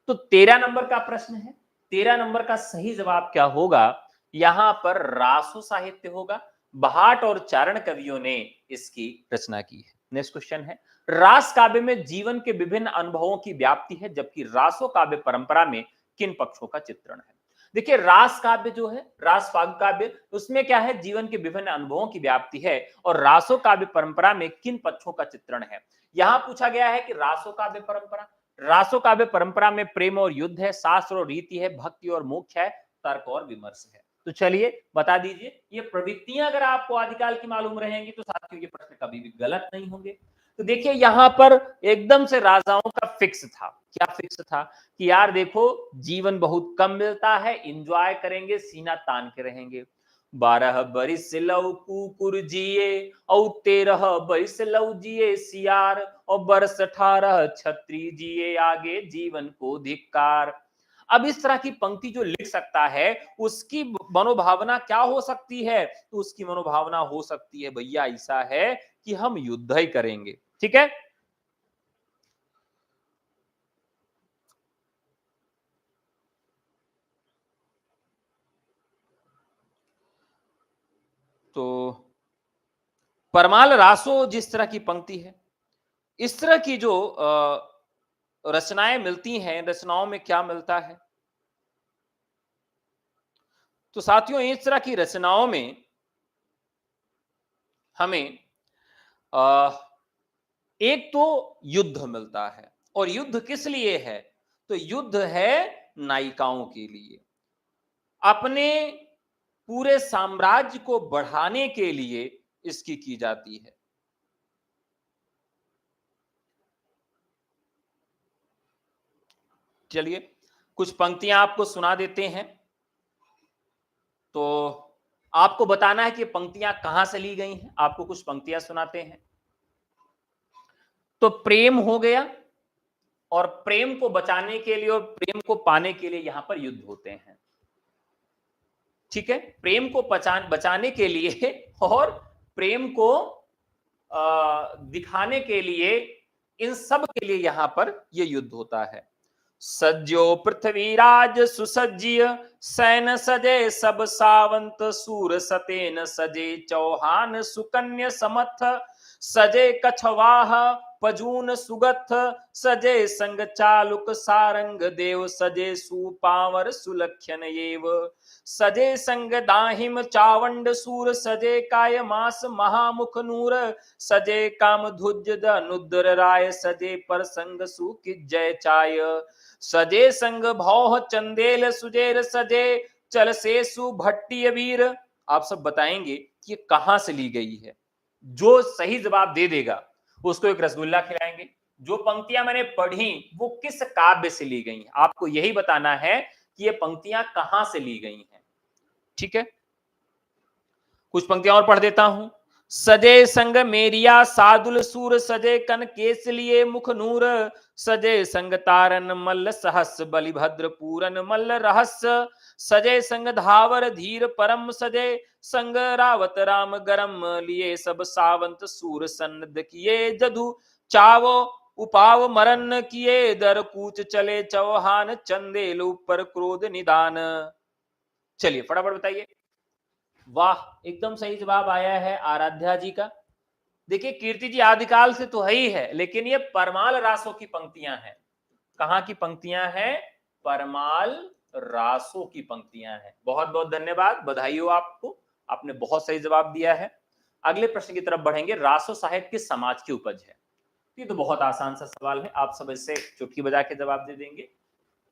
[SPEAKER 1] तो 13 नंबर का प्रश्न है। 13 नंबर का सही जवाब क्या होगा? यहां पर रासो साहित्य होगा। भाट और चारण कवियों ने इसकी रचना की है। नेक्स्ट क्वेश्चन है, रास काव्य में जीवन के विभिन्न अनुभवों की व्याप्ति है, जबकि रासो काव्य परंपरा में किन पक्षों का चित्रण है? देखिए रास काव्य जो है, रास फाग काव्य, उसमें क्या है, जीवन के विभिन्न अनुभवों की व्याप्ति है और रासो काव्य परंपरा में किन पक्षों का चित्रण है? यहां पूछा गया है कि रासो काव्य परंपरा, रासो काव्य परंपरा में प्रेम और युद्ध है, शास्त्र और रीति है, भक्ति और मोक्ष है, तर्क और विमर्श है। तो चलिए बता दीजिए, ये प्रवृत्तियां अगर आपको आदिकाल की मालूम रहेंगी तो साथियों ये प्रश्न कभी भी गलत नहीं होंगे। तो देखिए यहां पर एकदम से राजाओं का फिक्स था। क्या फिक्स था? कि यार देखो जीवन बहुत कम मिलता है, इंजॉय करेंगे, सीना तान के रहेंगे। 12 बरिस लव कुकुर जिए और 13 बरिस लव जिए सियार और बरस 18 छत्री जिए आगे जीवन को धिक्कार। अब इस तरह की पंक्ति जो लिख सकता है उसकी मनोभावना क्या हो सकती है? तो उसकी मनोभावना हो सकती है भैया ऐसा है कि हम युद्ध ही करेंगे। ठीक है, तो परमाल रासो जिस तरह की पंक्ति है, इस तरह की जो रचनाएं मिलती हैं, रचनाओं में क्या मिलता है? तो साथियों इस तरह की रचनाओं में हमें आ, एक तो युद्ध मिलता है, और युद्ध किस लिए है? तो युद्ध है नायिकाओं के लिए, अपने पूरे साम्राज्य को बढ़ाने के लिए इसकी की जाती है। चलिए कुछ पंक्तियां आपको सुना देते हैं, तो आपको बताना है कि पंक्तियां कहां से ली गई हैं। आपको कुछ पंक्तियां सुनाते हैं। तो प्रेम हो गया, और प्रेम को बचाने के लिए और प्रेम को पाने के लिए यहां पर युद्ध होते हैं। ठीक है, प्रेम को बचाने के लिए और प्रेम को दिखाने के लिए, इन सब के लिए यहां पर यह युद्ध होता है। सज्जो पृथ्वीराज सुसज्जिय सैन सजे सब सावंत सूर सतेन सजे चौहान सुकन्या समथ सजे कछवाह पजून सुगथ सजे संग चालुक सारंग देव सजे सुपावर सुलक्षण एव सजे संग दाहिम चावंड सूर सजे काय मास महामुख नूर सजे काम ध्वज नुद्र राय सजे पर संग सुकिजय चाय सजे संग भौह चंदेल सुजेर सजे चल से सुभट्टी वीर आप सब बताएंगे कि ये कहां से ली गई है। जो सही जवाब दे देगा उसको एक रसगुल्ला खिलाएंगे। जो पंक्तियां मैंने पढ़ी वो किस काव्य से ली गई हैं, आपको यही बताना है कि ये पंक्तियां कहां से ली गई हैं। ठीक है, कुछ पंक्तियां और पढ़ देता हूं। सजे संग मेरिया सादुल सूर, सजे कन केस लिए मुख नूर, सजे संग तारन मल्ल सहस, बलिभद्र पूरन मल्ल रहस्य, सजे संग धावर धीर परम, सजे संग रावत राम गरम, लिए सब सावंत सूर सन्नद किए जदु, चावो उपाव मरन किए दर कूच, चले चौहान चंदेल ऊपर क्रोध निदान। चलिए फटाफट बताइए। वाह, एकदम सही जवाब आया है आराध्या जी का। देखिए कीर्ति जी आदिकाल से तो है ही है, लेकिन ये परमाल रासों की पंक्तियां हैं। कहां की पंक्तियां हैं? परमाल रासों की पंक्तियां हैं। बहुत बहुत धन्यवाद, बधाई हो आपको, आपने बहुत सही जवाब दिया है। अगले प्रश्न की तरफ बढ़ेंगे। रासो साहित्य किस समाज की उपज है? ये तो बहुत आसान सा सवाल है, आप सब इससे चुटकी बजा के जवाब दे देंगे।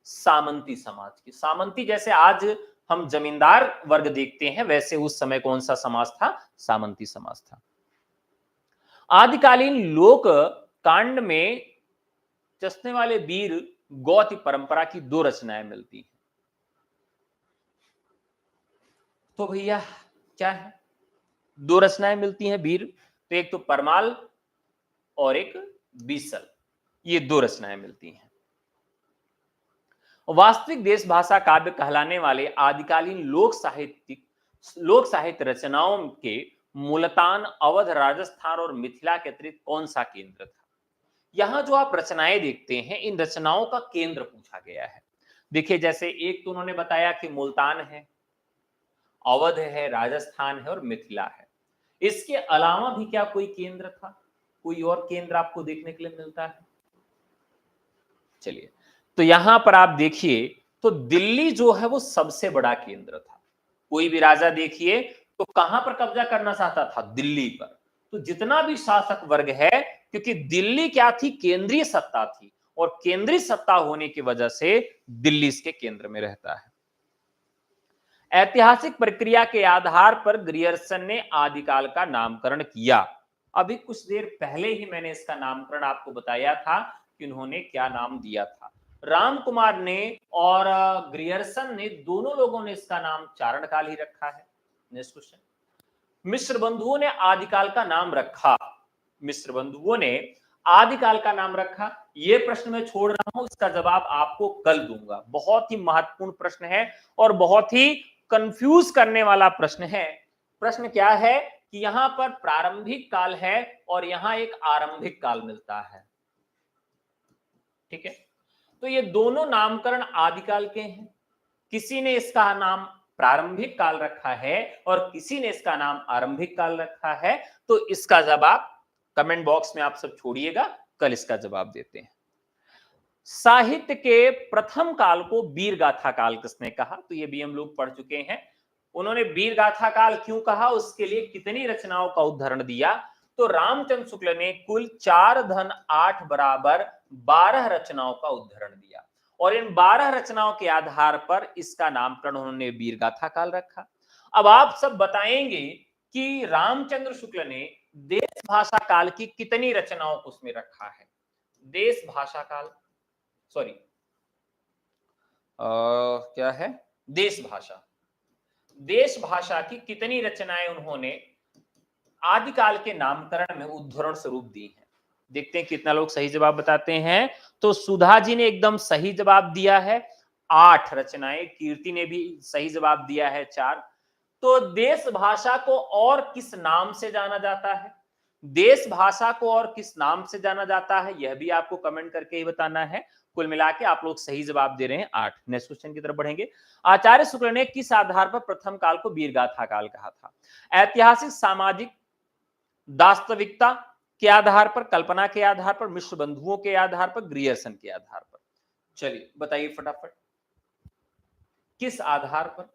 [SPEAKER 1] सामंती समाज की। सामंती जैसे आज हम जमींदार वर्ग देखते हैं, वैसे उस समय कौन सा समाज था? सामंती समाज था। आदिकालीन लोक कांड में चसने वाले वीर गौती परंपरा की दो रचनाएं मिलती हैं। तो भैया क्या है? दो रचनाएं मिलती हैं वीर, तो एक तो परमाल और एक बीसल, ये दो रचनाएं मिलती हैं। वास्तविक देश भाषा काव्य कहलाने वाले आदिकालीन लोक साहित्य रचनाओं के मुल्तान, अवध, राजस्थान और मिथिला के अतिरिक्त कौन सा केंद्र था? यहां जो आप रचनाएं देखते हैं, इन रचनाओं का केंद्र पूछा गया है। देखिए जैसे एक तो उन्होंने बताया कि मुल्तान है, अवध है, राजस्थान है और मिथिला है। इसके अलावा भी क्या कोई केंद्र था? कोई और केंद्र आपको देखने के लिए मिलता है? चलिए, तो यहां पर आप देखिए तो दिल्ली जो है वो सबसे बड़ा केंद्र था। कोई भी राजा देखिए तो कहां पर कब्जा करना चाहता था? दिल्ली पर। तो जितना भी शासक वर्ग है, क्योंकि दिल्ली क्या थी? केंद्रीय सत्ता थी, और केंद्रीय सत्ता होने की वजह से दिल्ली इसके केंद्र में रहता है। ऐतिहासिक प्रक्रिया के आधार पर ग्रियर्सन ने आदिकाल का नामकरण किया। अभी कुछ देर पहले ही मैंने इसका नामकरण आपको बताया था कि उन्होंने क्या नाम दिया था। राम कुमार ने और ग्रियर्सन ने, दोनों लोगों ने इसका नाम चारणकाल ही रखा है। Next question. मिस्र बंधुओं ने आदिकाल का नाम रखा। मिस्र बंधुओं ने आदिकाल का नाम रखा। यह प्रश्न मैं छोड़ रहा हूं, इसका जवाब आपको कल दूंगा। बहुत ही महत्वपूर्ण प्रश्न है और बहुत ही कंफ्यूज करने वाला प्रश्न है। प्रश्न क्या है कि यहां पर प्रारंभिक काल है और यहां एक आरंभिक काल मिलता है। ठीक है, तो ये दोनों नामकरण आदिकाल के हैं। किसी ने इसका नाम प्रारंभिक काल रखा है और किसी ने इसका नाम आरंभिक काल रखा है। तो इसका जवाब कमेंट बॉक्स में आप सब छोड़िएगा, कल इसका जवाब देते हैं। साहित्य के प्रथम काल को वीर गाथा काल किसने कहा? तो ये भी हम लोग पढ़ चुके हैं। उन्होंने वीर गाथा काल क्यों कहा, उसके लिए कितनी रचनाओं का उदाहरण दिया? तो रामचंद्र शुक्ल ने कुल 4-8 बराबर 12 रचनाओं का उदाहरण दिया, और इन 12 रचनाओं के आधार पर इसका नामकरण उन्होंने वीर गाथा काल रखा। अब आप सब बताएंगे कि रामचंद्र शुक्ल ने देश भाषा काल की कितनी रचनाओं को उसमें रखा है? देश भाषा काल, सॉरी क्या है, देश भाषा, देश भाषा की कितनी रचनाएं उन्होंने आदिकाल के नामकरण में उद्धरण स्वरूप दी हैं? देखते हैं कितना लोग सही जवाब बताते हैं। तो सुधा जी ने एकदम सही जवाब दिया है, 8 रचनाएं। कीर्ति ने भी सही जवाब दिया है, 4। तो देश भाषा को और किस नाम से जाना जाता है? देश भाषा को और किस नाम से जाना जाता है, यह भी आपको कमेंट करके ही बताना है। कुल मिला के आप लोग सही जवाब दे रहे हैं, 8। नेक्स्ट क्वेश्चन की तरफ बढ़ेंगे। आचार्य शुक्ल ने किस आधार पर प्रथम काल को वीरगाथा काल कहा था? ऐतिहासिक, सामाजिक, वास्तविकता के आधार पर, कल्पना के आधार पर, मिश्र बंधुओं के आधार पर, ग्रियर्सन के आधार पर? चलिए बताइए फटाफट, किस आधार पर?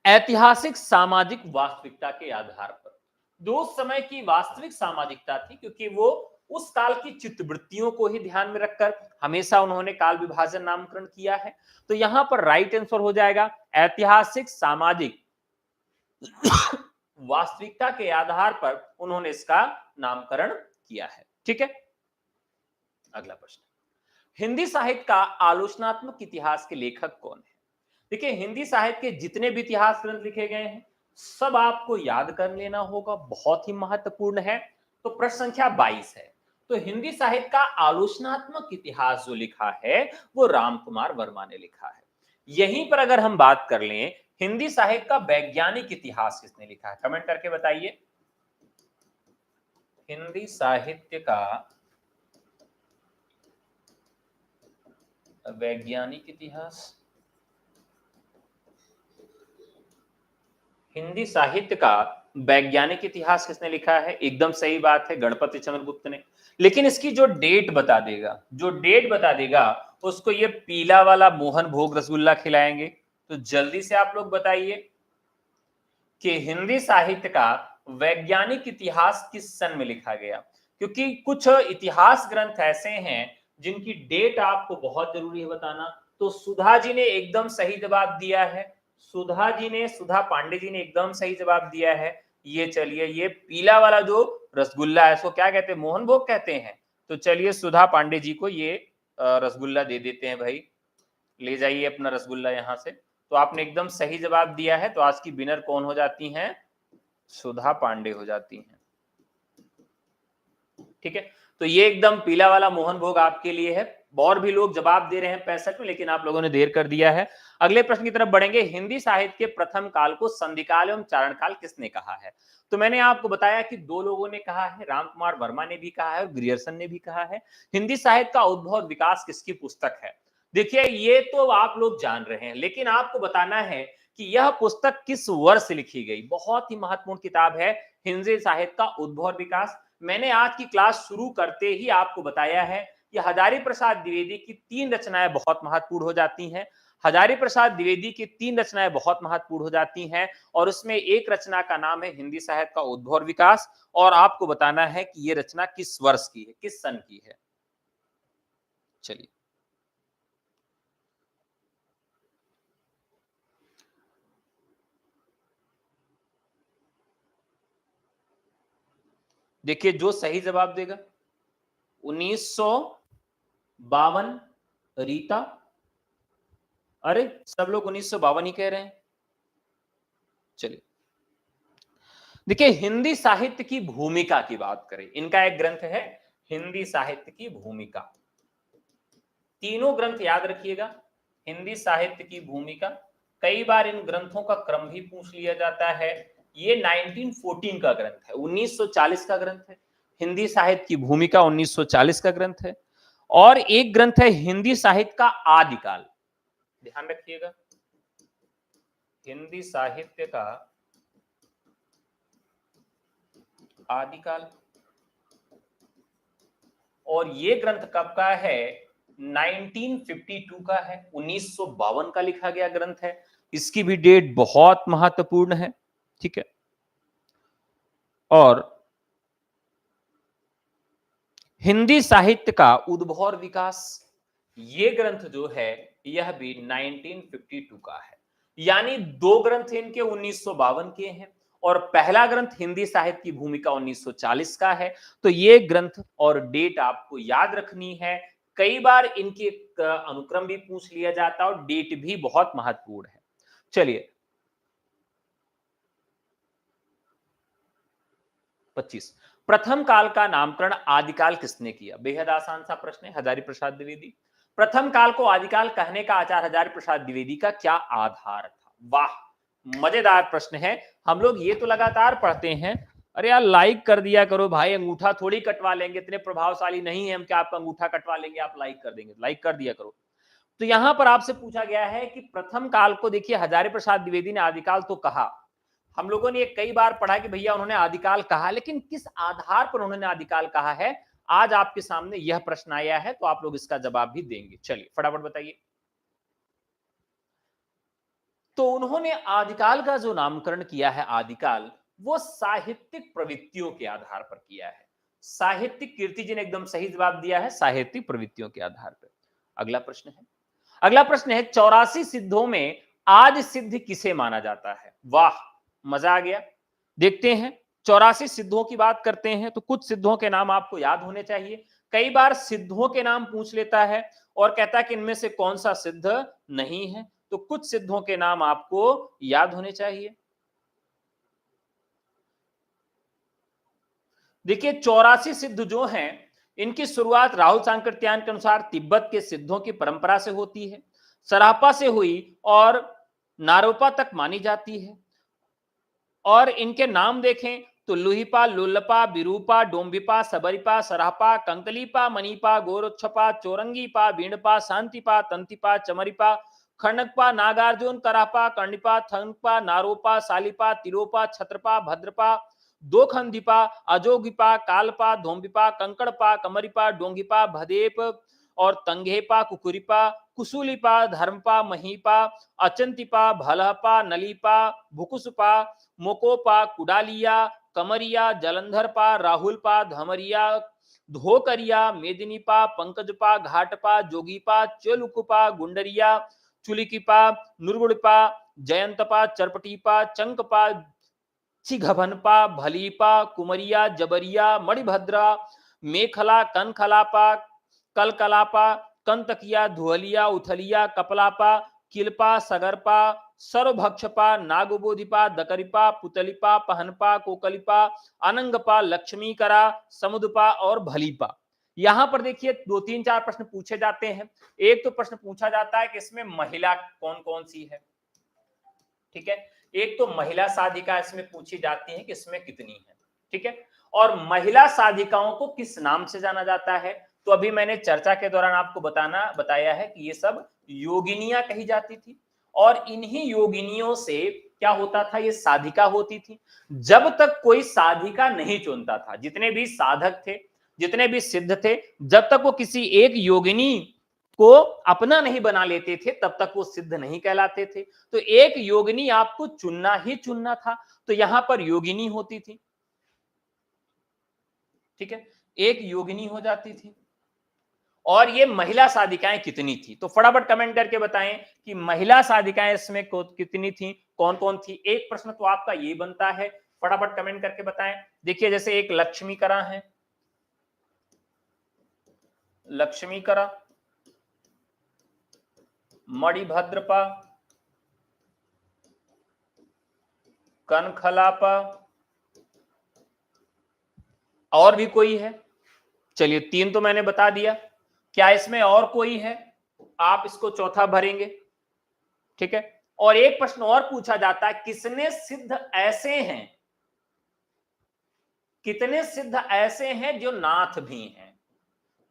[SPEAKER 1] ऐतिहासिक, सामाजिक, वास्तविकता के आधार पर। जो उस समय की वास्तविक सामाजिकता थी, क्योंकि वो उस काल की चित्तवृत्तियों को ही ध्यान में रखकर हमेशा उन्होंने काल विभाजन नामकरण किया है। तो यहां पर राइट आंसर हो जाएगा ऐतिहासिक सामाजिक वास्तविकता के आधार पर उन्होंने इसका नामकरण किया है। ठीक है, अगला प्रश्न, हिंदी साहित्य का आलोचनात्मक इतिहास के लेखक कौन है? देखिए, हिंदी साहित्य के जितने भी इतिहास ग्रंथ लिखे गए हैं सब आपको याद कर लेना होगा, बहुत ही महत्वपूर्ण है। तो प्रश्न संख्या 22 है। तो हिंदी साहित्य का आलोचनात्मक इतिहास जो लिखा है वो राम कुमार वर्मा ने लिखा है। यहीं पर अगर हम बात कर लें, हिंदी साहित्य का वैज्ञानिक इतिहास किसने लिखा है? कमेंट करके बताइए। हिंदी साहित्य का वैज्ञानिक इतिहास, हिंदी साहित्य का वैज्ञानिक इतिहास किसने लिखा है? एकदम सही बात है, गणपति चंद्रगुप्त ने। लेकिन इसकी जो डेट बता देगा, जो डेट बता देगा उसको ये पीला वाला मोहन भोग रसगुल्ला खिलाएंगे। तो जल्दी से आप लोग बताइए कि हिंदी साहित्य का वैज्ञानिक इतिहास किस सन में लिखा गया? क्योंकि कुछ इतिहास ग्रंथ ऐसे हैं जिनकी डेट आपको बहुत जरूरी है बताना। तो सुधा जी ने एकदम सही जवाब दिया है, सुधा पांडे जी ने एकदम सही जवाब दिया है। ये चलिए, ये पीला वाला जो रसगुल्ला है इसको क्या कहते हैं? मोहन भोग कहते हैं। तो चलिए सुधा पांडे जी को ये रसगुल्ला दे देते हैं भाई, ले जाइए अपना रसगुल्ला यहां से। तो आपने एकदम सही जवाब दिया है, तो आज की विनर कौन हो जाती हैं? सुधा पांडे हो जाती हैं। ठीक है, तो ये एकदम पीला वाला मोहन भोग आपके लिए है। और भी लोग जवाब दे रहे हैं 65 में, लेकिन आप लोगों ने देर कर दिया है। अगले प्रश्न की तरफ बढ़ेंगे। हिंदी साहित्य के प्रथम काल को संधिकाल एवं चारण काल किसने कहा है? तो मैंने आपको बताया कि दो लोगों ने कहा है, राम कुमार वर्मा ने भी कहा है और ग्रियर्सन ने भी कहा है। हिंदी साहित्य का उद्भव और विकास किसकी पुस्तक है? देखिए, ये तो आप लोग जान रहे हैं, लेकिन आपको बताना है कि यह पुस्तक किस वर्ष लिखी गई। बहुत ही महत्वपूर्ण किताब है हिंदी साहित्य का उद्भव और विकास। मैंने आज की क्लास शुरू करते ही आपको बताया है कि हजारी प्रसाद द्विवेदी की 3 रचनाएं बहुत महत्वपूर्ण हो जाती हैं। हजारी प्रसाद द्विवेदी की 3 रचनाएं बहुत महत्वपूर्ण हो जाती हैं और उसमें एक रचना का नाम है हिंदी साहित्य का उद्भव और विकास, और आपको बताना है कि यह रचना किस वर्ष की है, किस सन की है। चलिए, देखिए जो सही जवाब देगा 1952। रीता, अरे सब लोग 1952 ही कह रहे हैं। चलिए, देखिए हिंदी साहित्य की भूमिका की बात करें, इनका एक ग्रंथ है हिंदी साहित्य की भूमिका। तीनों ग्रंथ याद रखिएगा, हिंदी साहित्य की भूमिका। कई बार इन ग्रंथों का क्रम भी पूछ लिया जाता है। ये 1914 का ग्रंथ है, 1940 का ग्रंथ है। हिंदी साहित्य की भूमिका 1940 का ग्रंथ है। और एक ग्रंथ है हिंदी साहित्य का आदिकाल, ध्यान रखिएगा, हिंदी साहित्य का आदिकाल। और ये ग्रंथ कब का है? 1952 का है, 1952 का लिखा गया ग्रंथ है। इसकी भी डेट बहुत महत्वपूर्ण है। ठीक है, और हिंदी साहित्य का उद्भव और विकास, ये ग्रंथ जो है यह भी 1952 का है। यानी दो ग्रंथ इनके 1952 के हैं और पहला ग्रंथ हिंदी साहित्य की भूमिका 1940 का है। तो ये ग्रंथ और डेट आपको याद रखनी है। कई बार इनके अनुक्रम भी पूछ लिया जाता है और डेट भी बहुत महत्वपूर्ण है। चलिए, 25, प्रथम काल का नामकरण आदिकाल किसने किया? बेहद आसान सा प्रश्न है, हजारी प्रसाद द्विवेदी। प्रथम काल को आदिकाल कहने का आचार्य हजारी प्रसाद द्विवेदी का क्या आधार था? वाह, मजेदार प्रश्न है। हम लोग ये तो लगातार पढ़ते हैं। अरे यार लाइक कर दिया करो भाई, अंगूठा थोड़ी कटवा लेंगे, इतने प्रभावशाली नहीं है हम कि आपका अंगूठा कटवा लेंगे, आप लाइक कर देंगे, लाइक कर दिया करो। तो यहां पर आपसे पूछा गया है कि प्रथम काल को, देखिए हजारी प्रसाद द्विवेदी ने आदिकाल तो कहा, हम लोगों ने कई बार पढ़ा कि भैया उन्होंने आदिकाल कहा, लेकिन किस आधार पर उन्होंने आदिकाल कहा है? आज आपके सामने यह प्रश्न आया है, तो आप लोग इसका जवाब भी देंगे। चलिए फटाफट बताइए। तो उन्होंने आदिकाल का जो नामकरण किया है, आदिकाल, वो साहित्यिक प्रवृत्तियों के आधार पर किया है। साहित्यिक कीर्ति जी ने एकदम सही जवाब दिया है, साहित्यिक प्रवृत्तियों के आधार पर। अगला प्रश्न है 84 सिद्धों में आदि सिद्ध किसे माना जाता है? वाह, मजा आ गया। देखते हैं, 84 सिद्धों की बात करते हैं तो कुछ सिद्धों के नाम आपको याद होने चाहिए। कई बार सिद्धों के नाम पूछ लेता है और कहता है कि इनमें से कौन सा सिद्ध नहीं है, तो कुछ सिद्धों के नाम आपको याद होने चाहिए। देखिए 84 सिद्ध जो हैं, इनकी शुरुआत राहुल सांकृत्यायन के अनुसार तिब्बत के सिद्धों की परंपरा से होती है, सरापा से हुई और नारोपा तक मानी जाती है। और इनके नाम देखें तो लुहिपा, लुल्लपा, बिरूपा, डोम्बिपा, सबरिपा, सरापा, कंकलीपा, मणिपा, गोरोच्छपा, चौरंगीपा, बीणपा, शांतिपा, तंतिपा, चमरिपा, खंडकपा, नागार्जुन, करापा, कर्णिपा, थंगपा, नारोपा, सालिपा, तिरोपा, छत्रपा, भद्रपा, दोखंदीपा, अजोगिपा, कालपा, धोम्बिपा, कंकड़पा, कमरिपा, डोंगिपा, भदेप और तंगेपा, कुकुरिपा, कुसुलिपा, धर्मपा, महीपा, अचंतिपा, भलहपा, नलीपा, भुकुसपा, मोकोपा, कुडालिया, कमरिया, जलंधरपा, राहुलपा, धमरिया, धोकरिया, मेदिनीपा, पंकजपा, घाटपा, जोगीपा, चेलुकुपा, गुंडरिया, चुलिकिपा, नुरगुड़पा, जयंतपा, चरपटीपा, चंकपा, चिघभनपा, भलीपा, कुमरिया, जबरिया, मणिभद्रा, मेखला, कनखलापा, कलकलापा, कंतकिया, धुअलिया, उथलिया, कपलापा, किलपा, सगरपा, सर्वभक्षपा, नागबोधिपा, दकरिपा, पुतलिपा, पहनपा, कोकलिपा, अनंगपा, लक्ष्मीकरा, समुदपा और भलीपा। यहां पर देखिए 2-3-4 प्रश्न पूछे जाते हैं। एक तो प्रश्न पूछा जाता है कि इसमें महिला कौन कौन सी है, ठीक है। एक तो महिला साधिका इसमें पूछी जाती है कि इसमें कितनी है, ठीक है। और महिला साधिकाओं को किस नाम से जाना जाता है, तो अभी मैंने चर्चा के दौरान आपको बताया है कि ये सब योगिनियां कही जाती थी और इन्हीं योगिनियों से क्या होता था, ये साधिका होती थी। जब तक कोई साधिका नहीं चुनता था, जितने भी साधक थे, जितने भी सिद्ध थे, जब तक वो किसी एक योगिनी को अपना नहीं बना लेते थे, तब तक वो सिद्ध नहीं कहलाते थे। तो एक योगिनी आपको चुनना ही चुनना था, तो यहां पर योगिनी होती थी, ठीक है, एक योगिनी हो जाती थी। और ये महिला साधिकाएं कितनी थी, तो फटाफट कमेंट करके बताएं कि महिला साधिकाएं इसमें कितनी थी, कौन कौन थी। एक प्रश्न तो आपका ये बनता है, फटाफट कमेंट करके बताएं। देखिए जैसे एक लक्ष्मीकरा है, लक्ष्मीकरा, मणिभद्रपा, कनखलापा, और भी कोई है? चलिए 3 तो मैंने बता दिया, क्या इसमें और कोई है? आप इसको चौथा भरेंगे, ठीक है। और एक प्रश्न और पूछा जाता है, कितने सिद्ध ऐसे हैं, कितने सिद्ध ऐसे हैं जो नाथ भी हैं?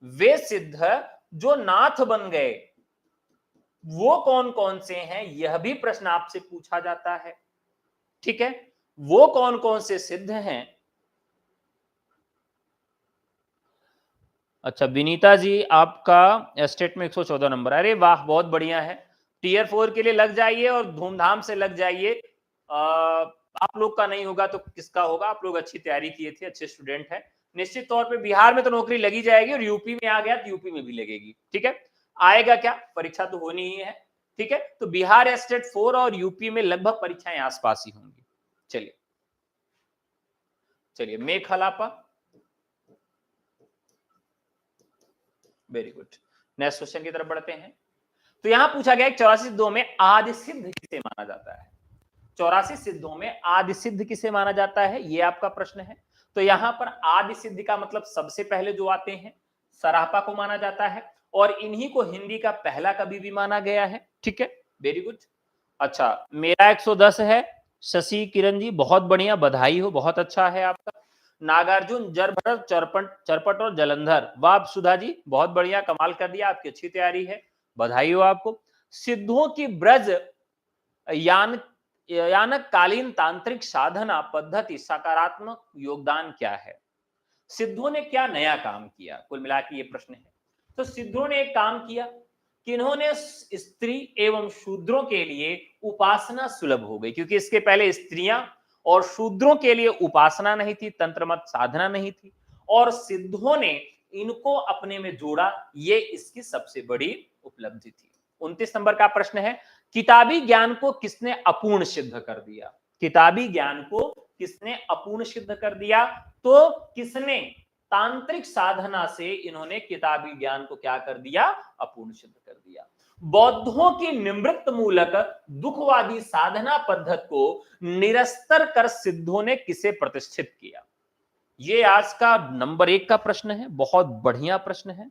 [SPEAKER 1] वे सिद्ध जो नाथ बन गए वो कौन कौन से हैं, यह भी प्रश्न आपसे पूछा जाता है, ठीक है। वो कौन कौन से सिद्ध हैं? अच्छा विनीता जी, आपका एस्टेट में 114 नंबर, अरे वाह, बहुत बढ़िया है। टीयर 4 के लिए लग जाइए और धूमधाम से लग जाइए। आप लोग का नहीं होगा तो किसका होगा? आप लोग अच्छी तैयारी किए थे, अच्छे स्टूडेंट हैं, निश्चित तौर पे बिहार में तो नौकरी लगी जाएगी और यूपी में आ गया तो यूपी में भी लगेगी, ठीक है। आएगा क्या, परीक्षा तो होनी ही है, ठीक है। तो बिहार एस्टेट 4 और यूपी में लगभग परीक्षाएं आसपास ही होंगी। चलिए चलिए, मेखलापा, वेरी गुड। नेक्स्ट क्वेश्चन की तरफ बढ़ते हैं। तो यहां पूछा गया 84 सिद्धों में आदि सिद्ध किसे माना जाता है? 84 सिद्धों में आदि सिद्ध किसे माना जाता है, ये आपका प्रश्न है। तो यहां पर आदि सिद्ध का मतलब सबसे पहले जो आते हैं सरापा को माना जाता है और इन्हीं को हिंदी का पहला कवि भी माना गया है, ठीक है, वेरी गुड। अच्छा मेरा 110 है, शशि किरण जी बहुत बढ़िया, बधाई हो, बहुत अच्छा है आपका। नागार्जुन, जरभरत, चरपट और जलंधर, वाह सुधा जी बहुत बढ़िया, कमाल कर दिया, आपकी अच्छी तैयारी है, बधाई हो आपको। सिद्धों की ब्रज यान यानक कालीन तांत्रिक साधना पद्धति सकारात्मक योगदान क्या है? सिद्धों ने क्या नया काम किया, कुल मिला के ये प्रश्न है। तो सिद्धों ने एक काम किया कि इन्होंने स्त्री एवं शूद्रों के लिए उपासना सुलभ हो गई, क्योंकि इसके पहले स्त्रियां और शूद्रों के लिए उपासना नहीं थी, तंत्र मत साधना नहीं थी, और सिद्धों ने इनको अपने में जोड़ा, ये इसकी सबसे बड़ी उपलब्धि थी। 29 नंबर का प्रश्न है, किताबी ज्ञान को किसने अपूर्ण सिद्ध कर दिया? किताबी ज्ञान को किसने अपूर्ण सिद्ध कर दिया? तो किसने? तांत्रिक साधना से इन्होंने किताबी ज्ञान को क्या कर दिया? अपूर्ण सिद्ध कर दिया। बौद्धों की निवृत्त मूलक दुखवादी साधना पद्धति को निरस्तर कर सिद्धों ने किसे प्रतिष्ठित किया? ये आज का नंबर 1 का प्रश्न है, बहुत बढ़िया प्रश्न है,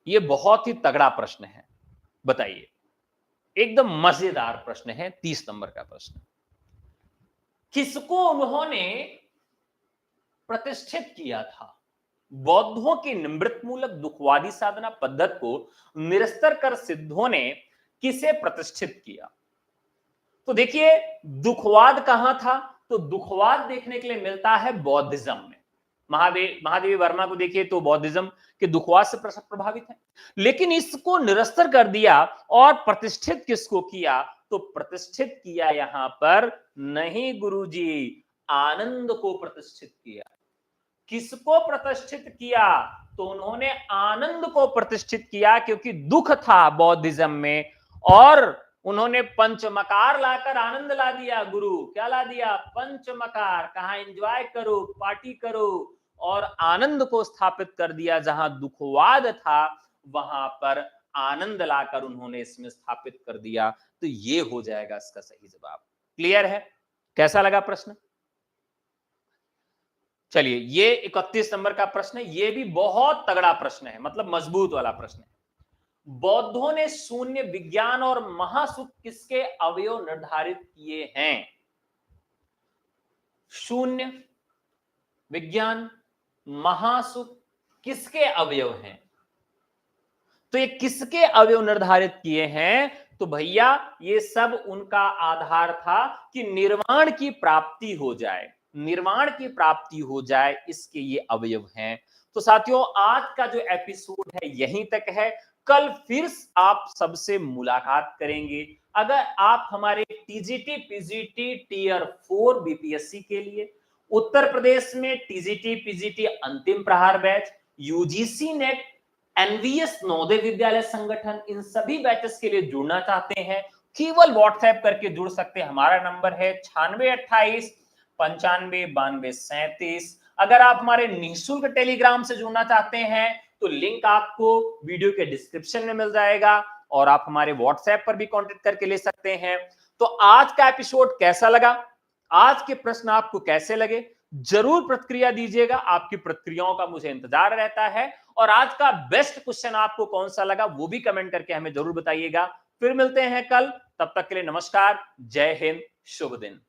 [SPEAKER 1] ये बहुत ही तगड़ा प्रश्न है। बताइए, एकदम मजेदार प्रश्न है। 30 नंबर का प्रश्न, किसको उन्होंने प्रतिष्ठित किया था? बौद्धों की निवृत्त मूलक दुखवादी साधना पद्धति को निरस्तर कर सिद्धों ने किसे प्रतिष्ठित किया? तो देखिए, दुखवाद कहां था? तो दुखवाद देखने के लिए मिलता है बौद्धिज्म में। महादेवी वर्मा को देखिए तो बौद्धिज्म के दुखवाद से प्रभावित है, लेकिन इसको निरस्तर कर दिया और प्रतिष्ठित किसको किया? तो प्रतिष्ठित किया यहां पर नहीं गुरुजी, आनंद को प्रतिष्ठित किया। किसको प्रतिष्ठित किया? तो उन्होंने आनंद को प्रतिष्ठित किया, क्योंकि दुख था बौद्धिज्म में और उन्होंने पंचमकार लाकर आनंद ला दिया। गुरु क्या ला दिया? पंचमकार। कहा एंजॉय करो, पार्टी करो, और आनंद को स्थापित कर दिया। जहां दुखवाद था वहां पर आनंद लाकर उन्होंने इसमें स्थापित कर दिया। तो ये हो जाएगा इसका सही जवाब। क्लियर है? कैसा लगा प्रश्न? चलिए, ये 31 नंबर का प्रश्न है, ये भी बहुत तगड़ा प्रश्न है, मतलब मजबूत वाला प्रश्न है। बौद्धों ने शून्य, विज्ञान और महासुख किसके अवयव निर्धारित किए हैं? शून्य, विज्ञान, महासुख किसके अवयव हैं? तो ये किसके अवयव निर्धारित किए हैं? तो भैया ये सब उनका आधार था कि निर्वाण की प्राप्ति हो जाए, निर्वाण की प्राप्ति हो जाए, इसके ये अवयव हैं। तो साथियों, आज का जो एपिसोड है यहीं तक है। कल फिर आप सबसे मुलाकात करेंगे। अगर आप हमारे टीजीटी पीजीटी टियर 4 बीपीएससी के लिए, उत्तर प्रदेश में टीजीटी पीजीटी अंतिम प्रहार batch, UGC NET, NVS Navodaya Vidyalaya Sangathan, इन सभी बैचेस के लिए जुड़ना चाहते हैं, केवल व्हाट्सएप करके जुड़ सकते हैं। हमारा नंबर है 9628 95 92 37। अगर आप हमारे निःशुल्क टेलीग्राम से जुड़ना चाहते हैं तो लिंक आपको वीडियो के डिस्क्रिप्शन में मिल जाएगा, और आप हमारे व्हाट्सएप पर भी कांटेक्ट करके ले सकते हैं। तो आज का एपिसोड कैसा लगा? आज के प्रश्न आपको कैसे लगे? जरूर प्रतिक्रिया दीजिएगा, आपकी प्रतिक्रियाओं का मुझे इंतजार रहता है। और आज का बेस्ट क्वेश्चन आपको कौन सा लगा वो भी कमेंट करके हमें जरूर बताइएगा। फिर मिलते हैं कल, तब तक के लिए नमस्कार, जय हिंद, शुभ दिन।